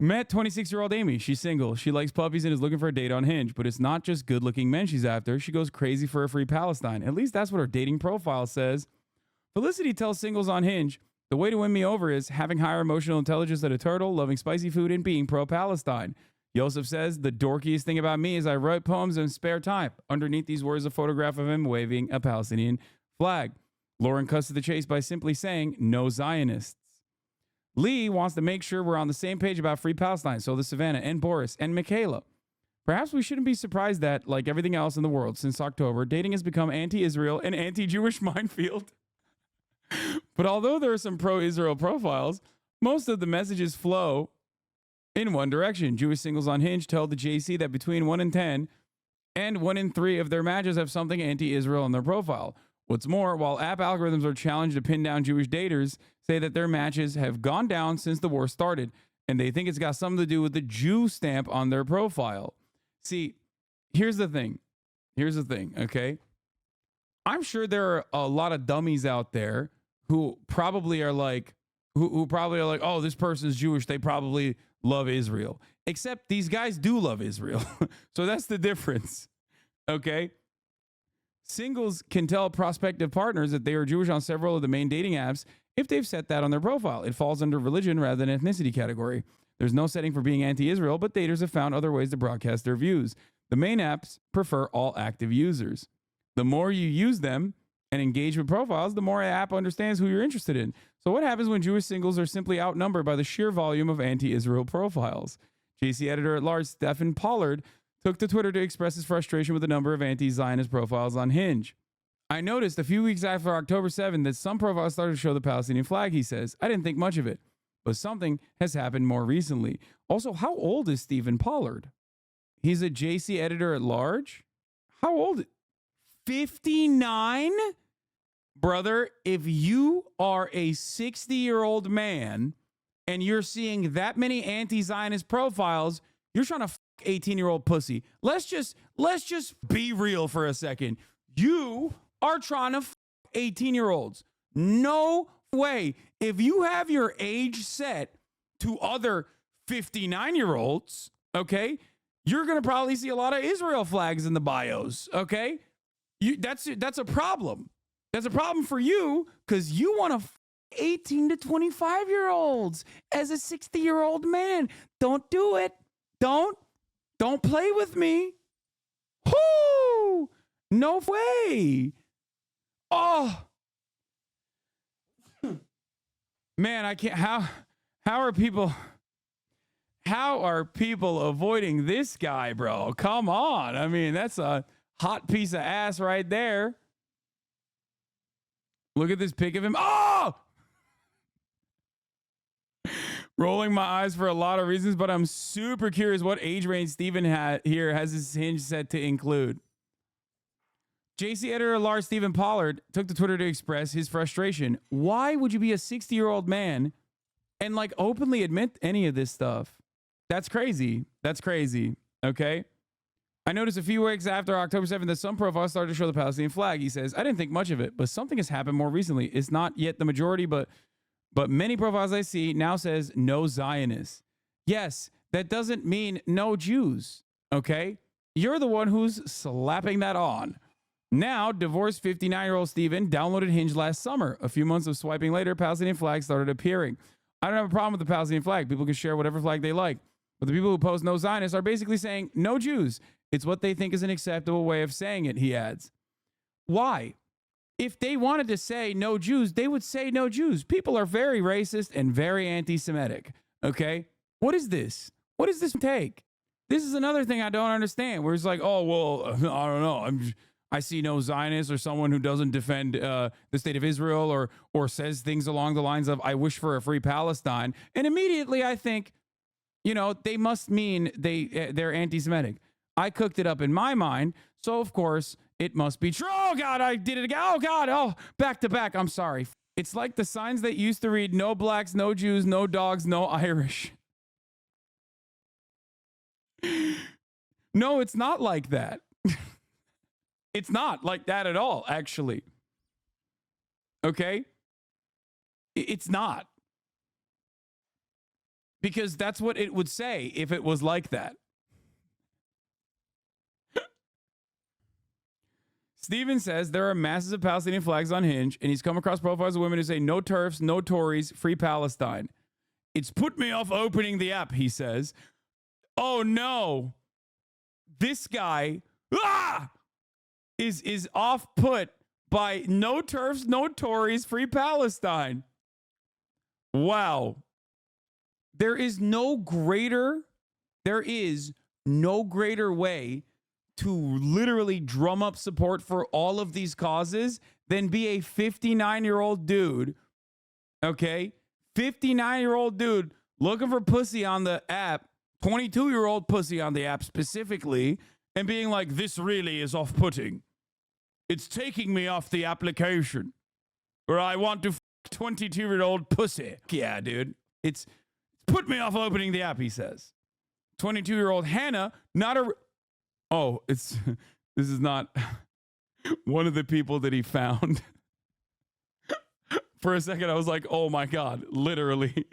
Met 26-year-old Amy. She's single. She likes puppies and is looking for a date on Hinge, but it's not just good-looking men she's after. She goes crazy for a free Palestine. At least that's what her dating profile says. Felicity tells singles on Hinge, the way to win me over is having higher emotional intelligence than a turtle, loving spicy food, and being pro-Palestine. Yosef says, the dorkiest thing about me is I write poems in spare time. Underneath these words, a photograph of him waving a Palestinian flag. Lauren cuts to the chase by simply saying, no Zionists. Lee wants to make sure we're on the same page about free Palestine. So does Savannah and Boris and Michaela. Perhaps we shouldn't be surprised that, like everything else in the world since October, dating has become anti-Israel and anti-Jewish minefield. But although there are some pro-Israel profiles, most of the messages flow in one direction. Jewish singles on Hinge tell the JC that between 1 in 10 and 1 in 3 of their matches have something anti-Israel in their profile. What's more, while app algorithms are challenged to pin down Jewish daters, say that their matches have gone down since the war started, and they think it's got something to do with the Jew stamp on their profile. See, here's the thing, okay? I'm sure there are a lot of dummies out there who probably are like, oh, this person's Jewish, they probably love Israel. Except these guys do love Israel. So that's the difference, okay? Singles can tell prospective partners that they are Jewish on several of the main dating apps if they've set that on their profile. It falls under religion rather than ethnicity category. There's no setting for being anti-Israel, but daters have found other ways to broadcast their views. The main apps prefer all active users. The more you use them and engage with profiles, the more an app understands who you're interested in. So what happens when Jewish singles are simply outnumbered by the sheer volume of anti-Israel profiles? JC editor-at-large Stephen Pollard took to Twitter to express his frustration with the number of anti-Zionist profiles on Hinge. I noticed a few weeks after October 7th that some profiles started to show the Palestinian flag, he says. I didn't think much of it, but something has happened more recently. Also, how old is Stephen Pollard? He's a JC editor-at-large? How old? 59? Brother, if you are a 60-year-old man and you're seeing that many anti-Zionist profiles, you're trying to 18-year-old pussy. Let's just be real for a second. You are trying to 18-year-olds. No way. If you have your age set to other 59-year-olds, okay, you're going to probably see a lot of Israel flags in the bios, okay? That's a problem. That's a problem for you because you want to 18 to 25-year-olds as a 60-year-old man. Don't do it. Don't play with me. Whoo! No way. Oh. Man, I can't. How are people avoiding this guy, bro? Come on. I mean, that's a hot piece of ass right there. Look at this pic of him. Oh! Rolling my eyes for a lot of reasons, but I'm super curious what age range Steven here has his Hinge set to include. JC editor-at-large Stephen Pollard took to Twitter to express his frustration. Why would you be a 60-year-old man and like openly admit any of this stuff? That's crazy. That's crazy. Okay. I noticed a few weeks after October 7th that some profiles started to show the Palestinian flag. He says, I didn't think much of it, but something has happened more recently. It's not yet the majority, but But many profiles I see now says no Zionists. Yes, that doesn't mean no Jews, okay? You're the one who's slapping that on. Now, divorced 59-year-old Steven downloaded Hinge last summer. A few months of swiping later, Palestinian flags started appearing. I don't have a problem with the Palestinian flag. People can share whatever flag they like. But the people who post no Zionists are basically saying no Jews. It's what they think is an acceptable way of saying it, he adds. Why? If they wanted to say no Jews, they would say no Jews. People are very racist and very anti-Semitic, okay? What is this? What does this take? This is another thing I don't understand, where it's like, oh, well, I don't know. I see no Zionist or someone who doesn't defend the state of Israel or says things along the lines of, I wish for a free Palestine. And immediately I think, you know, they must mean they're anti-Semitic. I cooked it up in my mind, so of course it must be true. Oh, God, I did it again. Oh, God. Oh, back to back. I'm sorry. It's like the signs that used to read no blacks, no Jews, no dogs, no Irish. No, it's not like that. It's not like that at all, actually. Okay? It's not. Because that's what it would say if it was like that. Steven says there are masses of Palestinian flags on Hinge, and he's come across profiles of women who say no TERFs, no Tories, free Palestine. It's put me off opening the app, he says. Oh no. This guy is off put by no TERFs, no Tories, free Palestine. Wow. There is no greater way to literally drum up support for all of these causes than be a 59-year-old dude, okay? 59-year-old dude looking for pussy on the app, 22-year-old pussy on the app specifically, and being like, this really is off-putting. It's taking me off the application where I want to 22-year-old pussy. Yeah, dude. It's put me off opening the app, he says. 22-year-old Hannah, not a... Oh, this is not one of the people that he found. For a second, I was like, oh my God, literally.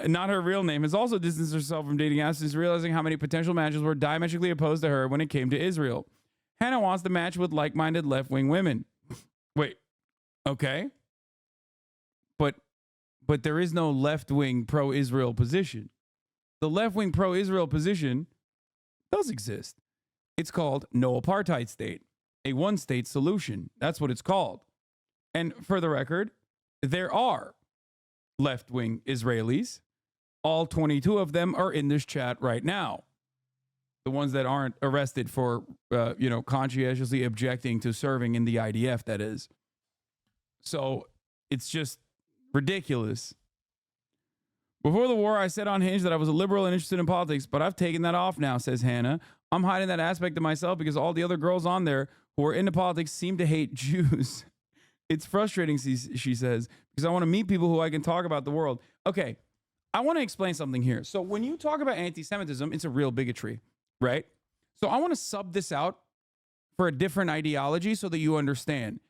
Not her real name, has also distanced herself from dating apps since realizing how many potential matches were diametrically opposed to her when it came to Israel. Hannah wants to match with like-minded left-wing women. Wait, okay. But there is no left-wing pro-Israel position. The left-wing pro-Israel position does exist. It's called no apartheid state, a one-state solution. That's what it's called. And for the record, there are left-wing Israelis. All 22 of them are in this chat right now. The ones that aren't arrested for, conscientiously objecting to serving in the IDF, that is. So it's just ridiculous. Before the war, I said on Hinge that I was a liberal and interested in politics, but I've taken that off now, says Hannah. I'm hiding that aspect of myself because all the other girls on there who are into politics seem to hate Jews. It's frustrating, she says, because I want to meet people who I can talk about the world. Okay, I want to explain something here. So when you talk about anti-Semitism, it's a real bigotry, right? So I want to sub this out for a different ideology so that you understand.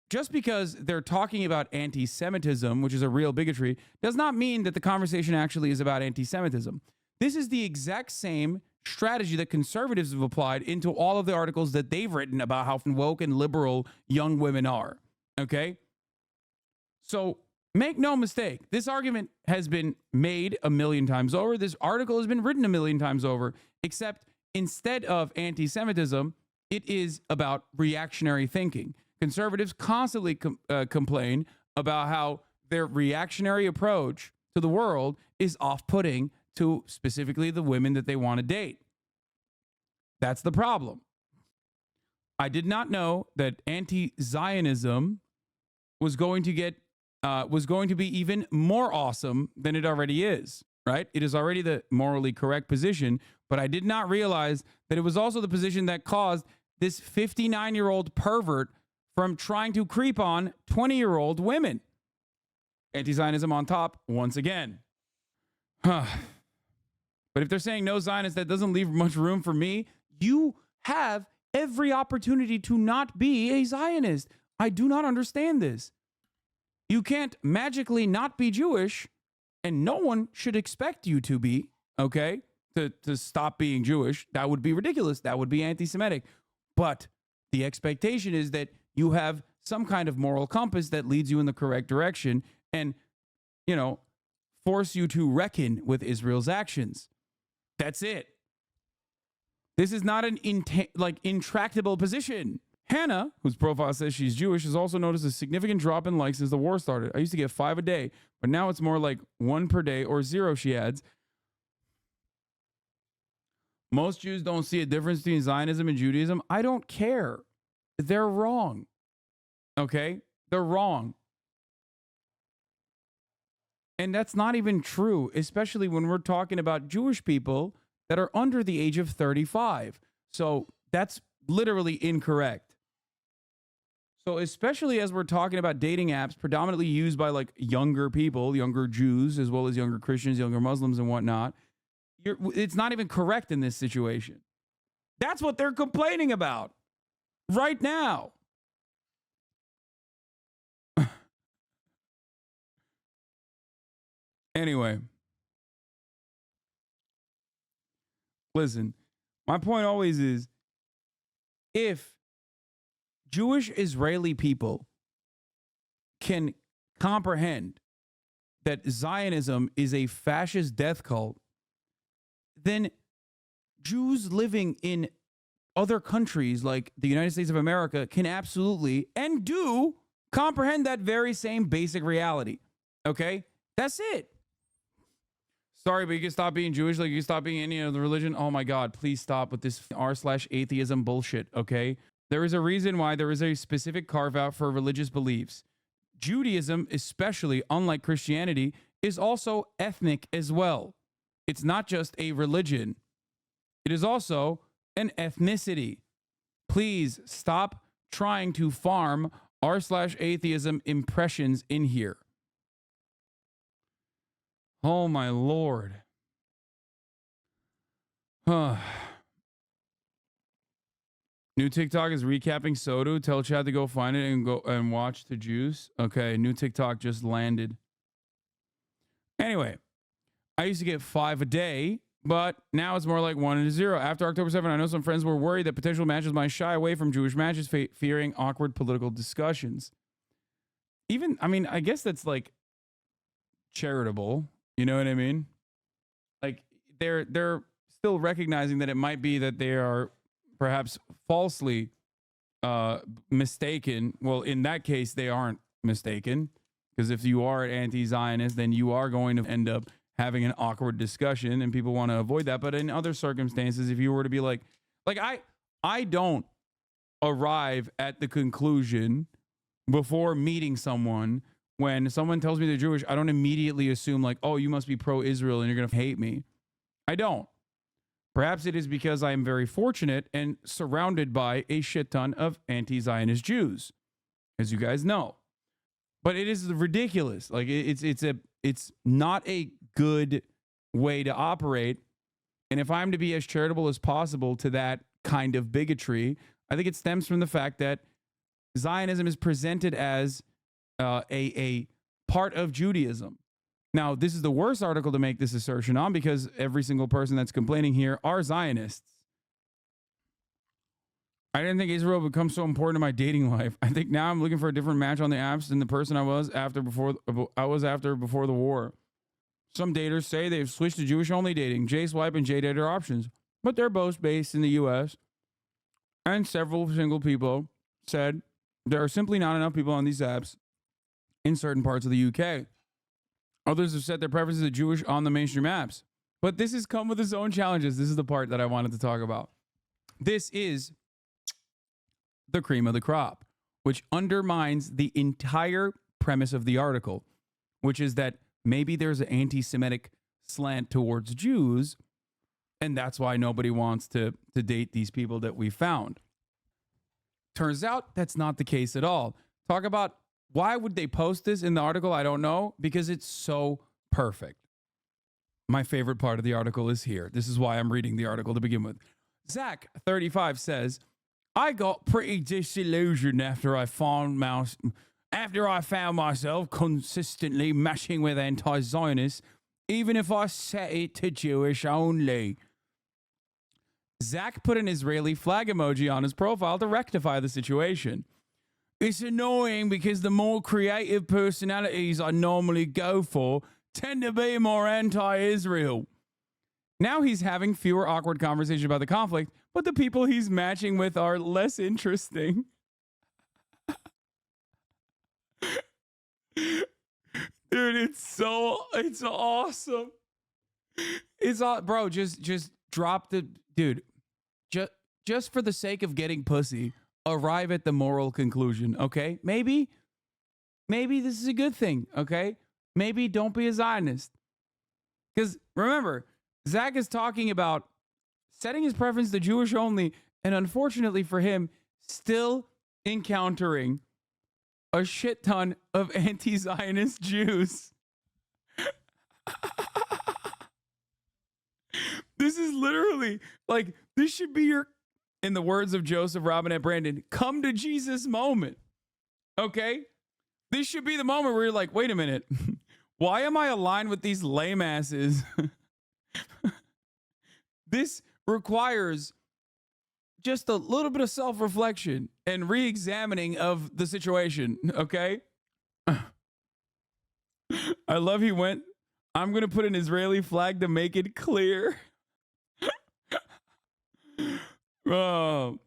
Just because they're talking about anti-Semitism, which is a real bigotry, does not mean that the conversation actually is about anti-Semitism. This is the exact same strategy that conservatives have applied into all of the articles that they've written about how woke and liberal young women are. Okay? So make no mistake, this argument has been made a million times over. This article has been written a million times over, except instead of anti-Semitism, it is about reactionary thinking. Conservatives constantly complain about how their reactionary approach to the world is off-putting to specifically the women that they want to date. That's the problem. I did not know that anti-Zionism was going to be even more awesome than it already is, right? It is already the morally correct position, but I did not realize that it was also the position that caused this 59-year-old pervert from trying to creep on 20-year-old women. Anti-Zionism on top once again. But if they're saying no Zionist, that doesn't leave much room for me. You have every opportunity to not be a Zionist. I do not understand this. You can't magically not be Jewish, and no one should expect you to be, okay? To stop being Jewish. That would be ridiculous. That would be anti-Semitic. But the expectation is that you have some kind of moral compass that leads you in the correct direction and, you know, force you to reckon with Israel's actions. That's it. This is not an intractable position. Hannah, whose profile says she's Jewish, has also noticed a significant drop in likes since the war started. I used to get 5 a day, but now it's more like 1 per day or 0, she adds. Most Jews don't see a difference between Zionism and Judaism. I don't care. They're wrong. Okay? They're wrong. And that's not even true, especially when we're talking about Jewish people that are under the age of 35. So that's literally incorrect. So especially as we're talking about dating apps predominantly used by like younger people, younger Jews, as well as younger Christians, younger Muslims and whatnot, it's not even correct in this situation. That's what they're complaining about right now. Anyway, listen, my point always is if Jewish Israeli people can comprehend that Zionism is a fascist death cult, then Jews living in other countries like the United States of America can absolutely and do comprehend that very same basic reality. Okay? That's it. Sorry, but you can stop being Jewish like you can stop being any other religion. Oh my God, please stop with this r/atheism bullshit, okay? There is a reason why there is a specific carve out for religious beliefs. Judaism, especially unlike Christianity, is also ethnic as well. It's not just a religion. It is also an ethnicity. Please stop trying to farm r/atheism impressions in here. Oh my Lord. New TikTok is recapping Sodu. Tell Chad to go find it and go and watch the juice. Okay, new TikTok just landed. Anyway, I used to get 5 a day, but now it's more like 1 and 0. After October 7th, I know some friends were worried that potential matches might shy away from Jewish matches, fearing awkward political discussions. Even, I mean, I guess that's like charitable. You know what I mean? Like they're still recognizing that it might be that they are perhaps falsely mistaken. Well, in that case, they aren't mistaken, because if you are an anti-Zionist, then you are going to end up having an awkward discussion, and people want to avoid that. But in other circumstances, if you were to be like I don't arrive at the conclusion before meeting someone. When someone tells me they're Jewish, I don't immediately assume like, oh, you must be pro-Israel and you're going to hate me. I don't. Perhaps it is because I am very fortunate and surrounded by a shit ton of anti-Zionist Jews, as you guys know. But it is ridiculous. Like it's not a good way to operate. And if I'm to be as charitable as possible to that kind of bigotry, I think it stems from the fact that Zionism is presented as a part of Judaism. Now, this is the worst article to make this assertion on, because every single person that's complaining here are Zionists. I didn't think Israel would become so important in my dating life. I think now I'm looking for a different match on the apps than the person I was after before the war. Some daters say they've switched to Jewish-only dating. J-Swipe and J-Date are options, but they're both based in the U.S. And several single people said there are simply not enough people on these apps in certain parts of the UK. Others have set their preferences to Jewish on the mainstream apps. But this has come with its own challenges. This is the part that I wanted to talk about. This is the cream of the crop, which undermines the entire premise of the article, which is that maybe there's an anti-Semitic slant towards Jews, and that's why nobody wants to date these people that we found. Turns out that's not the case at all. Talk about why would they post this in the article? I don't know, because it's so perfect. My favorite part of the article is here. This is why I'm reading the article to begin with. Zach, 35, says, I got pretty disillusioned after I found After I found myself consistently matching with anti-Zionists, even if I set it to Jewish only. Zach put an Israeli flag emoji on his profile to rectify the situation. It's annoying because the more creative personalities I normally go for tend to be more anti-Israel. Now he's having fewer awkward conversations about the conflict, but the people he's matching with are less interesting. Dude, it's awesome. Bro, just drop the dude. Just for the sake of getting pussy, arrive at the moral conclusion, okay? Maybe this is a good thing, okay? Maybe don't be a Zionist. Because remember, Zach is talking about setting his preference to Jewish only, and unfortunately for him, still encountering a shit ton of anti-Zionist Jews. This is literally like, this should be your, in the words of Joseph Robinette Brandon, come to Jesus moment. Okay? This should be the moment where you're like, wait a minute. Why am I aligned with these lame asses? This requires just a little bit of self-reflection and re-examining of the situation, okay? I love he went, I'm going to put an Israeli flag to make it clear. Oh,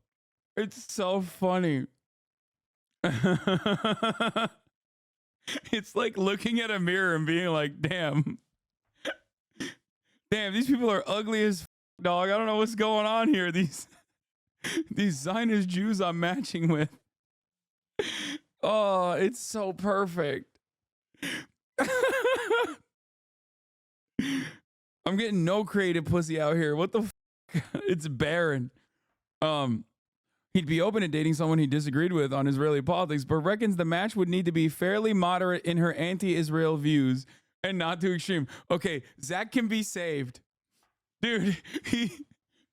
it's so funny. It's like looking at a mirror and being like, damn, these people are ugly as f, dog. I don't know what's going on here. These Zionist Jews I'm matching with. Oh, it's so perfect. I'm getting no creative pussy out here. What the f? It's barren. He'd be open to dating someone he disagreed with on Israeli politics, but reckons the match would need to be fairly moderate in her anti-Israel views and not too extreme. Okay, Zach can be saved. Dude,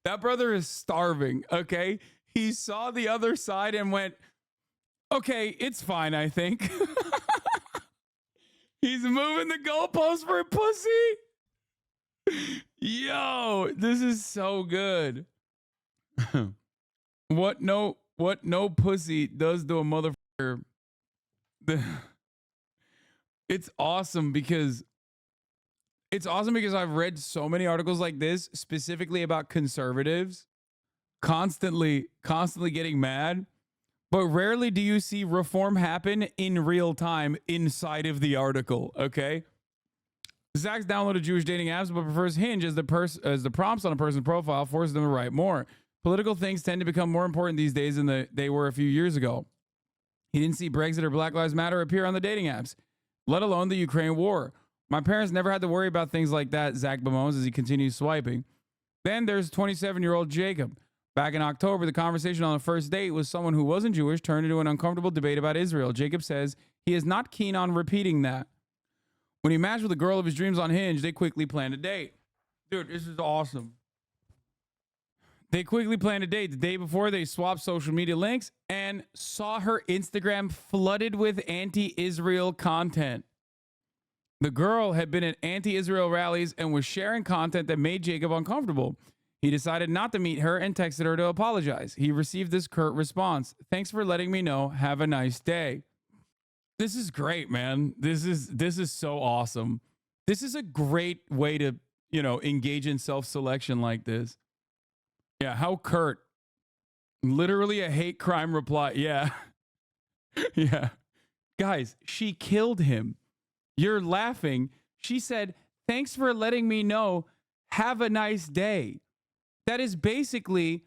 that brother is starving, okay? He saw the other side and went, okay, it's fine, I think. He's moving the goalpost for pussy. Yo, this is so good. What no pussy does to a motherfucker. It's awesome because I've read so many articles like this specifically about conservatives constantly getting mad, but rarely do you see reform happen in real time inside of the article, okay? Zach's downloaded Jewish dating apps but prefers Hinge as the prompts on a person's profile forces them to write more. Political things tend to become more important these days than they were a few years ago. He didn't see Brexit or Black Lives Matter appear on the dating apps, let alone the Ukraine war. My parents never had to worry about things like that, Zach bemoans as he continues swiping. Then there's 27-year-old Jacob. Back in October, the conversation on the first date with someone who wasn't Jewish turned into an uncomfortable debate about Israel. Jacob says he is not keen on repeating that. When he matched with the girl of his dreams on Hinge, they quickly planned a date. Dude, this is awesome. They quickly planned a date. The day before, they swapped social media links and saw her Instagram flooded with anti-Israel content. The girl had been at anti-Israel rallies and was sharing content that made Jacob uncomfortable. He decided not to meet her and texted her to apologize. He received this curt response. Thanks for letting me know. Have a nice day. This is great, man. This is so awesome. This is a great way to, engage in self-selection like this. Yeah, how curt. Literally a hate crime reply. Yeah. Yeah. Guys, she killed him. You're laughing. She said, thanks for letting me know. Have a nice day. That is basically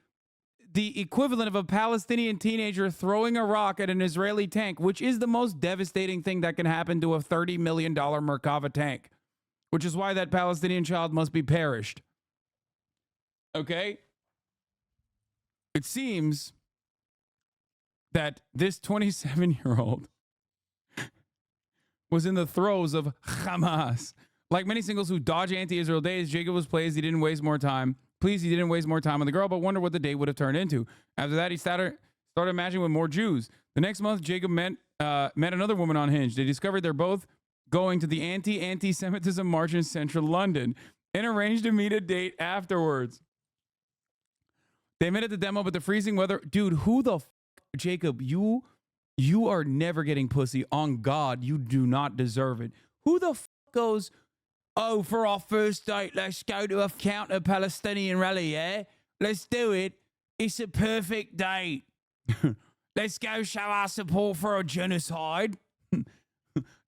the equivalent of a Palestinian teenager throwing a rock at an Israeli tank, which is the most devastating thing that can happen to a $30 million Merkava tank, which is why that Palestinian child must be perished. Okay? It seems that this 27-year-old was in the throes of Hamas. Like many singles who dodge anti-Israel days, Jacob was pleased he didn't waste more time on the girl, but wondered what the date would have turned into. After that, he started matching with more Jews. The next month, Jacob met met another woman on Hinge. They discovered they're both going to the anti-Semitism march in central London and arranged to meet a date afterwards. They met at the demo, but the freezing weather, dude. Who the Jacob? You are never getting pussy. On God, you do not deserve it. Who the goes? Oh, for our first date, let's go to a counter-Palestinian rally. Yeah, let's do it. It's a perfect date. Let's go show our support for a genocide.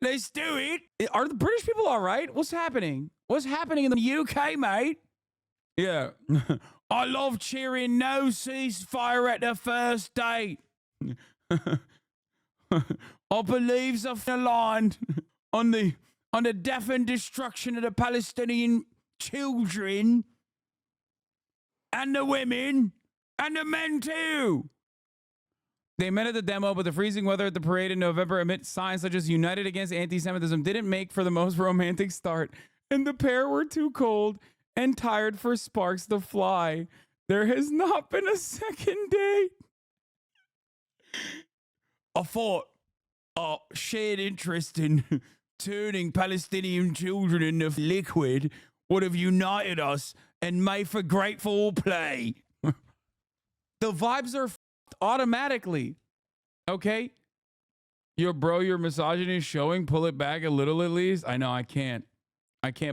Let's do it. Are the British people all right? What's happening? What's happening in the UK, mate? Yeah. I love cheering no ceasefire at the first date. Our beliefs are aligned on the death and destruction of the Palestinian children and the women and the men too. They met at the demo, but the freezing weather at the parade in November amid signs such as United Against Anti-Semitism didn't make for the most romantic start, and the pair were too cold and tired for sparks to fly. There has not been a second date. I thought shared interest in turning Palestinian children into liquid would have united us and made for grateful play. The vibes are automatically. Okay? Your misogyny is showing. Pull it back a little at least. I know I can't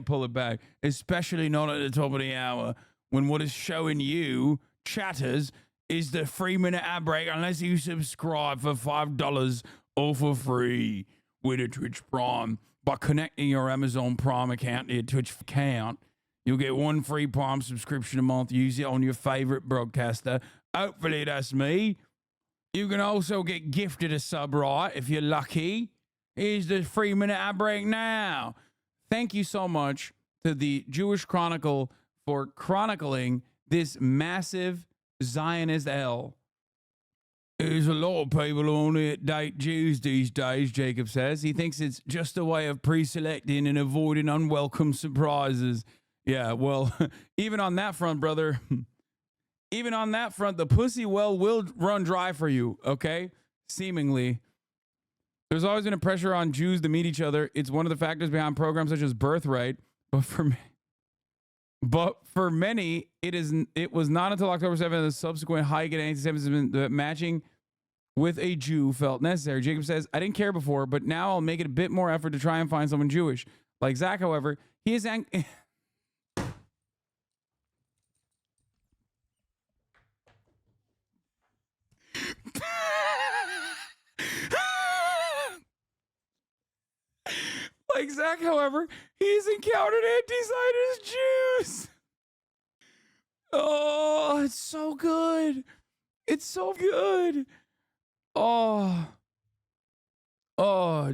pull it back. Especially not at the top of the hour when what is showing you, chatters, is the 3-minute ad break unless you subscribe for $5 or for free with a Twitch Prime. By connecting your Amazon Prime account to your Twitch account, you'll get 1 free Prime subscription a month. Use it on your favorite broadcaster. Hopefully that's me. You can also get gifted a sub right if you're lucky. Here's the 3-minute ad break now. Thank you so much to the Jewish Chronicle for chronicling this massive Zionist L. There's a lot of people who only date Jews these days, Jacob says. He thinks it's just a way of pre-selecting and avoiding unwelcome surprises. Yeah, well, even on that front, brother, even on that front, the pussy well will run dry for you, okay? Seemingly. There's always been a pressure on Jews to meet each other. It's one of the factors behind programs such as birthright. But for many, it was not until October 7th the subsequent hike in anti-Semitism that matching with a Jew felt necessary. Jacob says, I didn't care before, but now I'll make it a bit more effort to try and find someone Jewish. Like Zach, however, he is Like Zach, however, he's encountered anti-Zionist Jews. Oh, it's so good. It's so good. Oh,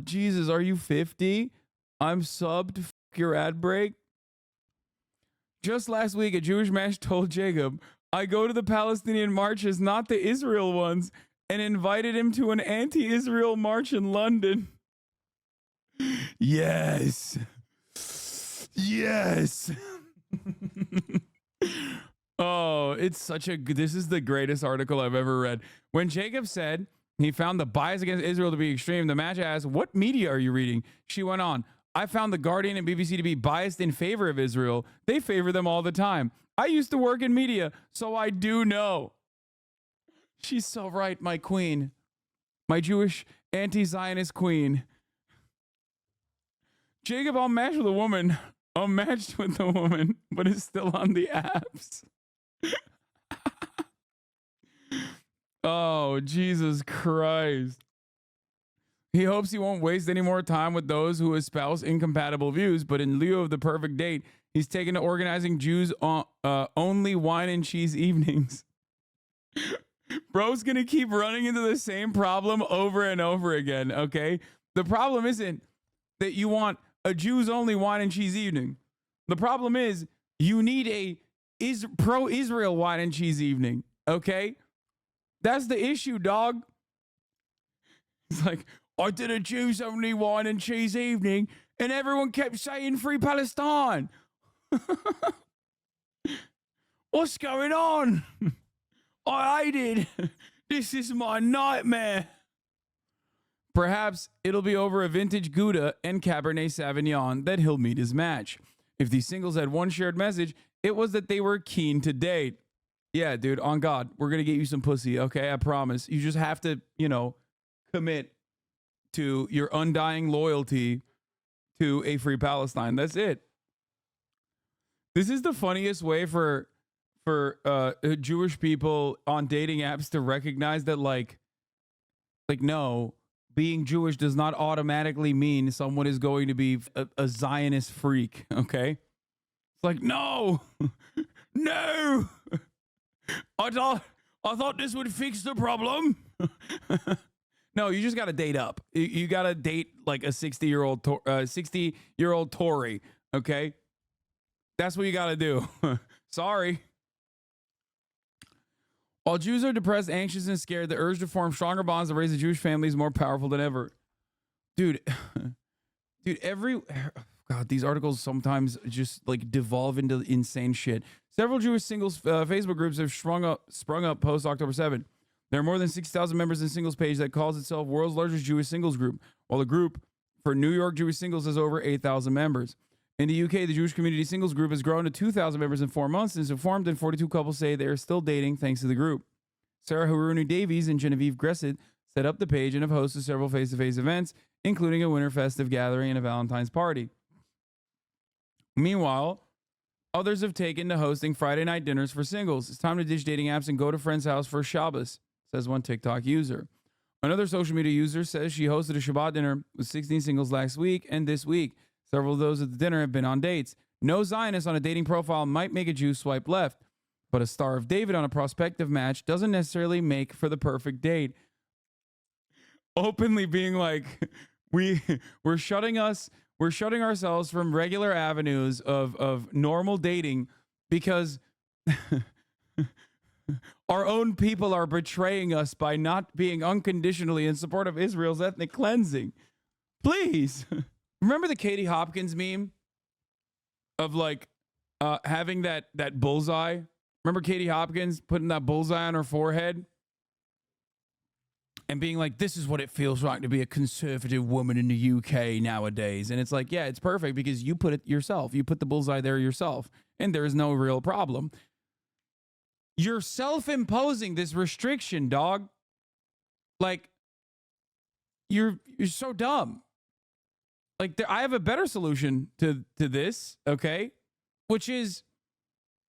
Jesus, are you 50? I'm subbed. F your ad break. Just last week, a Jewish man told Jacob, I go to the Palestinian marches, not the Israel ones, and invited him to an anti-Israel march in London. Yes. Yes. Oh, it's such a good, this is the greatest article I've ever read. When Jacob said he found the bias against Israel to be extreme, the match asked, what media are you reading? She went on, I found the Guardian and BBC to be biased in favor of Israel. They favor them all the time. I used to work in media, so I do know. She's so right, my queen. My Jewish anti-Zionist queen. Jacob, I'll match with a woman. I'm matched with a woman, but it's still on the apps. Oh, Jesus Christ. He hopes he won't waste any more time with those who espouse incompatible views, but in lieu of the perfect date, he's taken to organizing Jews only wine and cheese evenings. Bro's gonna keep running into the same problem over and over again, okay? The problem isn't that you want a Jews only wine and cheese evening. The problem is you need a pro-Israel wine and cheese evening, okay? That's the issue, dog. It's like, I did a Jews only wine and cheese evening and everyone kept saying free Palestine. What's going on? I hate it. This is my nightmare. Perhaps it'll be over a vintage Gouda and Cabernet Sauvignon that he'll meet his match. If these singles had one shared message, it was that they were keen to date. Yeah, dude, on God, we're going to get you some pussy, okay? I promise. You just have to, commit to your undying loyalty to a free Palestine. That's it. This is the funniest way for Jewish people on dating apps to recognize that, like no, being Jewish does not automatically mean someone is going to be a Zionist freak, okay? It's like, no, no, I thought this would fix the problem. No, you just got to date up. You got to date like a 60-year-old Tory, okay? That's what you got to do. Sorry. While Jews are depressed, anxious, and scared, the urge to form stronger bonds to raise a Jewish family is more powerful than ever. Dude, God, these articles sometimes just like devolve into insane shit. Several Jewish singles Facebook groups have sprung up post October 7. There are more than 6,000 members in the singles page that calls itself world's largest Jewish singles group, while the group for New York Jewish singles has over 8,000 members. In the UK, the Jewish community singles group has grown to 2,000 members in 4 months since it formed, and 42 couples say they are still dating thanks to the group. Sarah Haruni Davies and Genevieve Gresset set up the page and have hosted several face-to-face events, including a winter festive gathering and a Valentine's party. Meanwhile, others have taken to hosting Friday night dinners for singles. It's time to ditch dating apps and go to a friend's house for Shabbos, says one TikTok user. Another social media user says she hosted a Shabbat dinner with 16 singles last week and this week. Several of those at the dinner have been on dates. No Zionist on a dating profile might make a Jew swipe left, but a Star of David on a prospective match doesn't necessarily make for the perfect date. Openly being like, we're shutting ourselves from regular avenues of normal dating because our own people are betraying us by not being unconditionally in support of Israel's ethnic cleansing. Please. Remember the Katie Hopkins meme of like having that bullseye? Remember Katie Hopkins putting that bullseye on her forehead and being like, this is what it feels like to be a conservative woman in the UK nowadays. And it's like, yeah, it's perfect because you put it yourself. You put the bullseye there yourself and there is no real problem. You're self-imposing this restriction, dog. Like, you're so dumb. Like, I have a better solution to this, okay? Which is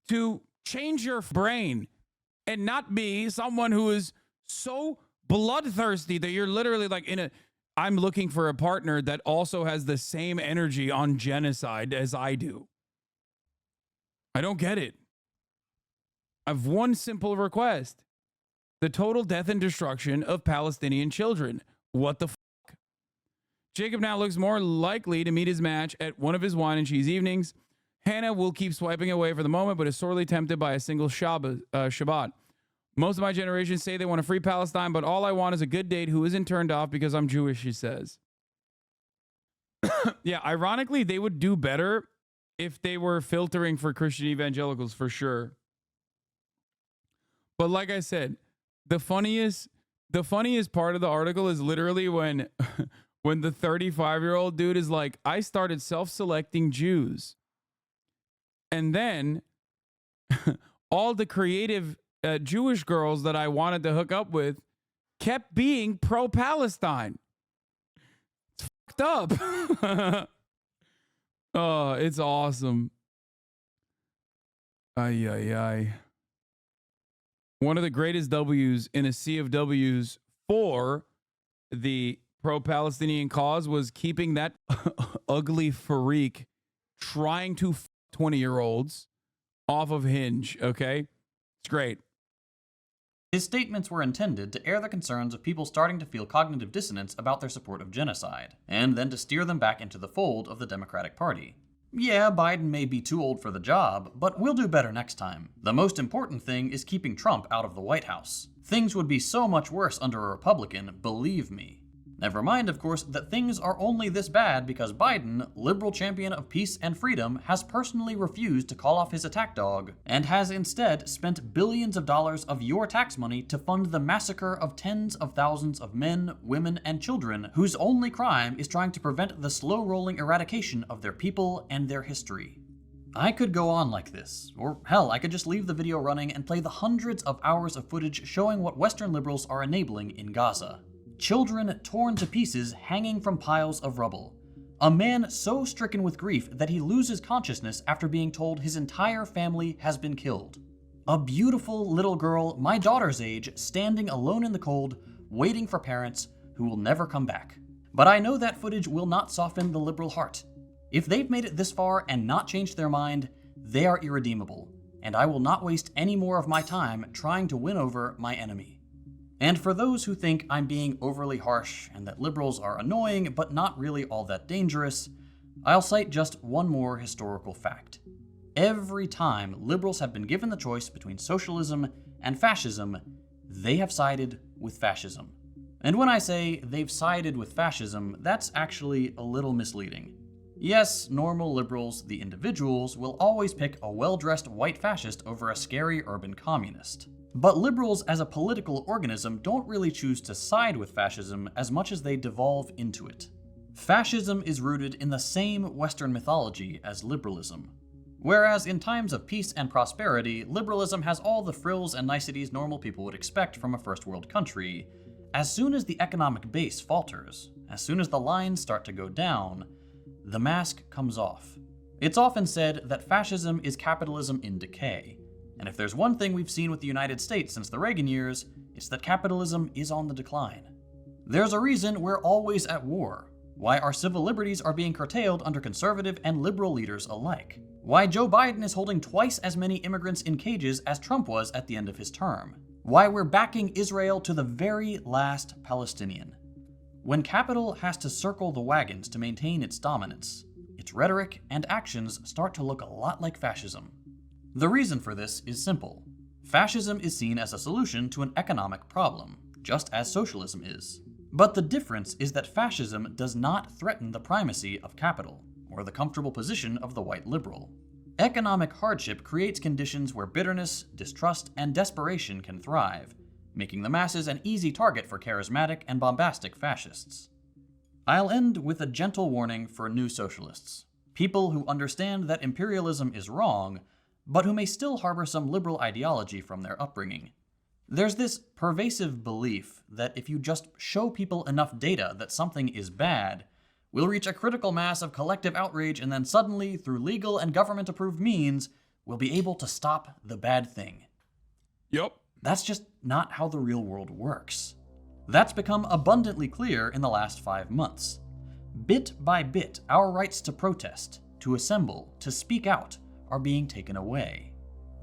to change your brain and not be someone who is so bloodthirsty that you're literally like I'm looking for a partner that also has the same energy on genocide as I do. I don't get it. I've one simple request. The total death and destruction of Palestinian children. What the fuck? Jacob now looks more likely to meet his match at one of his wine and cheese evenings. Hannah will keep swiping away for the moment, but is sorely tempted by a single Shabbat. Most of my generation say they want a free Palestine, but all I want is a good date who isn't turned off because I'm Jewish, she says. Yeah, ironically, they would do better if they were filtering for Christian evangelicals, for sure. But like I said, the funniest part of the article is literally when the 35-year-old dude is like, I started self-selecting Jews. And then all the creative Jewish girls that I wanted to hook up with kept being pro-Palestine. It's fucked up. Oh, it's awesome. Ay, ay, ay. One of the greatest W's in a sea of W's for the pro-Palestinian cause was keeping that ugly freak trying to 20-year-olds off of Hinge, okay? It's great. His statements were intended to air the concerns of people starting to feel cognitive dissonance about their support of genocide, and then to steer them back into the fold of the Democratic Party. Yeah, Biden may be too old for the job, but we'll do better next time. The most important thing is keeping Trump out of the White House. Things would be so much worse under a Republican, believe me. Never mind, of course, that things are only this bad because Biden, liberal champion of peace and freedom, has personally refused to call off his attack dog, and has instead spent billions of dollars of your tax money to fund the massacre of tens of thousands of men, women, and children whose only crime is trying to prevent the slow-rolling eradication of their people and their history. I could go on like this, or hell, I could just leave the video running and play the hundreds of hours of footage showing what Western liberals are enabling in Gaza. Children torn to pieces hanging from piles of rubble. A man so stricken with grief that he loses consciousness after being told his entire family has been killed. A beautiful little girl, my daughter's age, standing alone in the cold, waiting for parents who will never come back. But I know that footage will not soften the liberal heart. If they've made it this far and not changed their mind, they are irredeemable, and I will not waste any more of my time trying to win over my enemy. And for those who think I'm being overly harsh and that liberals are annoying but not really all that dangerous, I'll cite just one more historical fact. Every time liberals have been given the choice between socialism and fascism, they have sided with fascism. And when I say they've sided with fascism, that's actually a little misleading. Yes, normal liberals, the individuals, will always pick a well-dressed white fascist over a scary urban communist. But liberals as a political organism don't really choose to side with fascism as much as they devolve into it. Fascism is rooted in the same Western mythology as liberalism. Whereas in times of peace and prosperity, liberalism has all the frills and niceties normal people would expect from a first world country. As soon as the economic base falters, as soon as the lines start to go down, the mask comes off. It's often said that fascism is capitalism in decay. And if there's one thing we've seen with the United States since the Reagan years, it's that capitalism is on the decline. There's a reason we're always at war, why our civil liberties are being curtailed under conservative and liberal leaders alike, why Joe Biden is holding twice as many immigrants in cages as Trump was at the end of his term, why we're backing Israel to the very last Palestinian. When capital has to circle the wagons to maintain its dominance, its rhetoric and actions start to look a lot like fascism. The reason for this is simple. Fascism is seen as a solution to an economic problem, just as socialism is. But the difference is that fascism does not threaten the primacy of capital, or the comfortable position of the white liberal. Economic hardship creates conditions where bitterness, distrust, and desperation can thrive, making the masses an easy target for charismatic and bombastic fascists. I'll end with a gentle warning for new socialists, people who understand that imperialism is wrong, but who may still harbor some liberal ideology from their upbringing. There's this pervasive belief that if you just show people enough data that something is bad, we'll reach a critical mass of collective outrage and then suddenly, through legal and government-approved means, we'll be able to stop the bad thing. Yup. That's just not how the real world works. That's become abundantly clear in the last 5 months. Bit by bit, our rights to protest, to assemble, to speak out, are being taken away.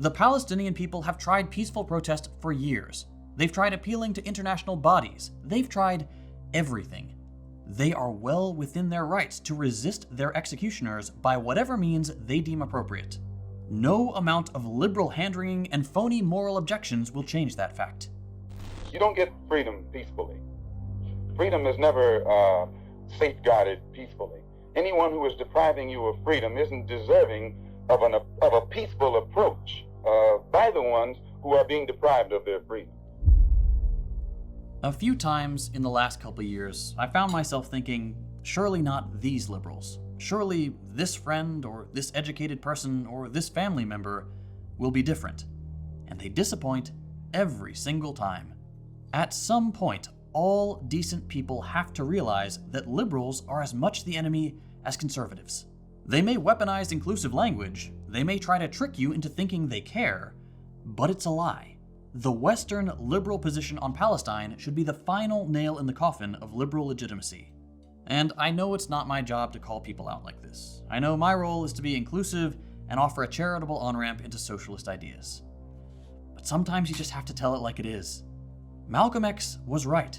The Palestinian people have tried peaceful protest for years. They've tried appealing to international bodies. They've tried everything. They are well within their rights to resist their executioners by whatever means they deem appropriate. No amount of liberal hand-wringing and phony moral objections will change that fact. You don't get freedom peacefully. Freedom is never safeguarded peacefully. Anyone who is depriving you of freedom isn't deserving of a peaceful approach by the ones who are being deprived of their freedom. A few times in the last couple years, I found myself thinking, surely not these liberals. Surely this friend or this educated person or this family member will be different. And they disappoint every single time. At some point, all decent people have to realize that liberals are as much the enemy as conservatives. They may weaponize inclusive language, they may try to trick you into thinking they care, but it's a lie. The Western liberal position on Palestine should be the final nail in the coffin of liberal legitimacy. And I know it's not my job to call people out like this. I know my role is to be inclusive and offer a charitable on-ramp into socialist ideas. But sometimes you just have to tell it like it is. Malcolm X was right.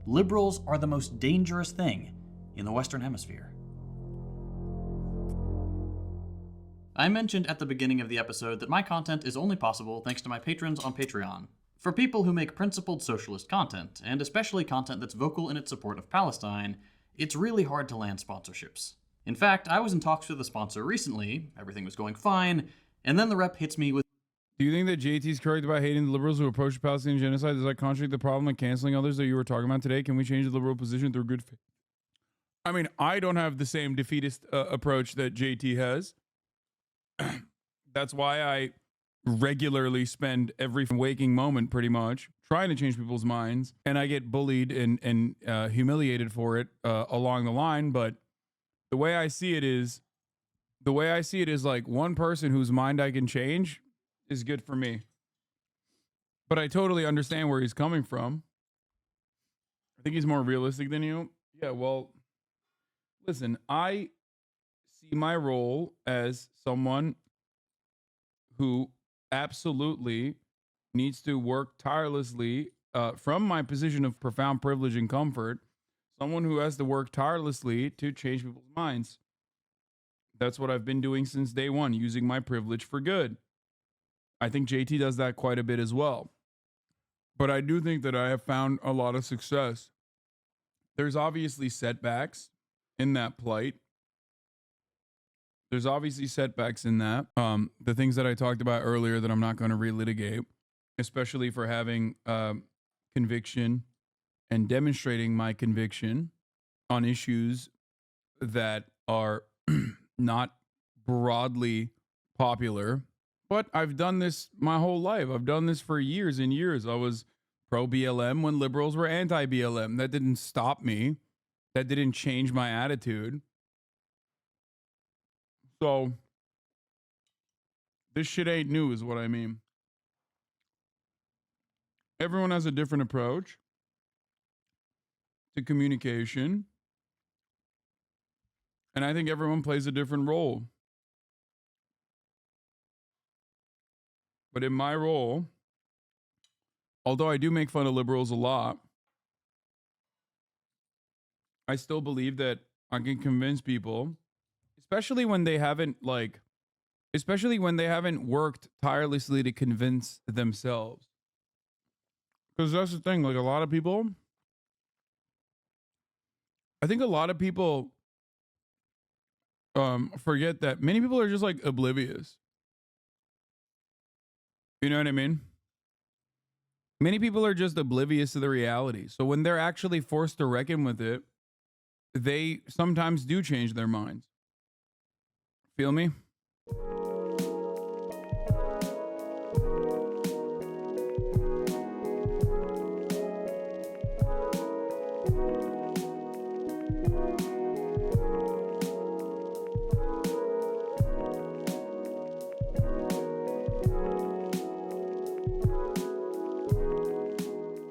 Liberals are the most dangerous thing in the Western Hemisphere. I mentioned at the beginning of the episode that my content is only possible thanks to my patrons on Patreon. For people who make principled socialist content, and especially content that's vocal in its support of Palestine, it's really hard to land sponsorships. In fact, I was in talks with a sponsor recently, everything was going fine, and then the rep hits me with, Do you think that JT's correct about hating the liberals who approach Palestinian genocide? Does that contradict the problem of canceling others that you were talking about today? Can we change the liberal position through good faith? I mean, I don't have the same defeatist approach that JT has. That's why I regularly spend every waking moment pretty much trying to change people's minds, and I get bullied and humiliated for it along the line. But the way I see it is like one person whose mind I can change is good for me. But I totally understand where he's coming from. I think he's more realistic than you. Yeah, well, listen, I see my role as someone who absolutely needs to work tirelessly from my position of profound privilege and comfort, someone who has to work tirelessly to change people's minds. That's what I've been doing since day one, using my privilege for good. I think JT does that quite a bit as well. But I do think that I have found a lot of success. There's obviously setbacks in that plight. There's obviously setbacks in that. The things that I talked about earlier that I'm not going to relitigate, especially for having conviction and demonstrating my conviction on issues that are not broadly popular. But I've done this my whole life. I've done this for years and years. I was pro BLM when liberals were anti BLM. That didn't stop me. That didn't change my attitude. So this shit ain't new is what I mean. Everyone has a different approach to communication. And I think everyone plays a different role. But in my role, although I do make fun of liberals a lot, I still believe that I can convince people, especially when they haven't worked tirelessly to convince themselves. Because that's the thing, like I think a lot of people forget that many people are just like oblivious. You know what I mean? Many people are just oblivious to the reality. So when they're actually forced to reckon with it, they sometimes do change their minds. Feel me?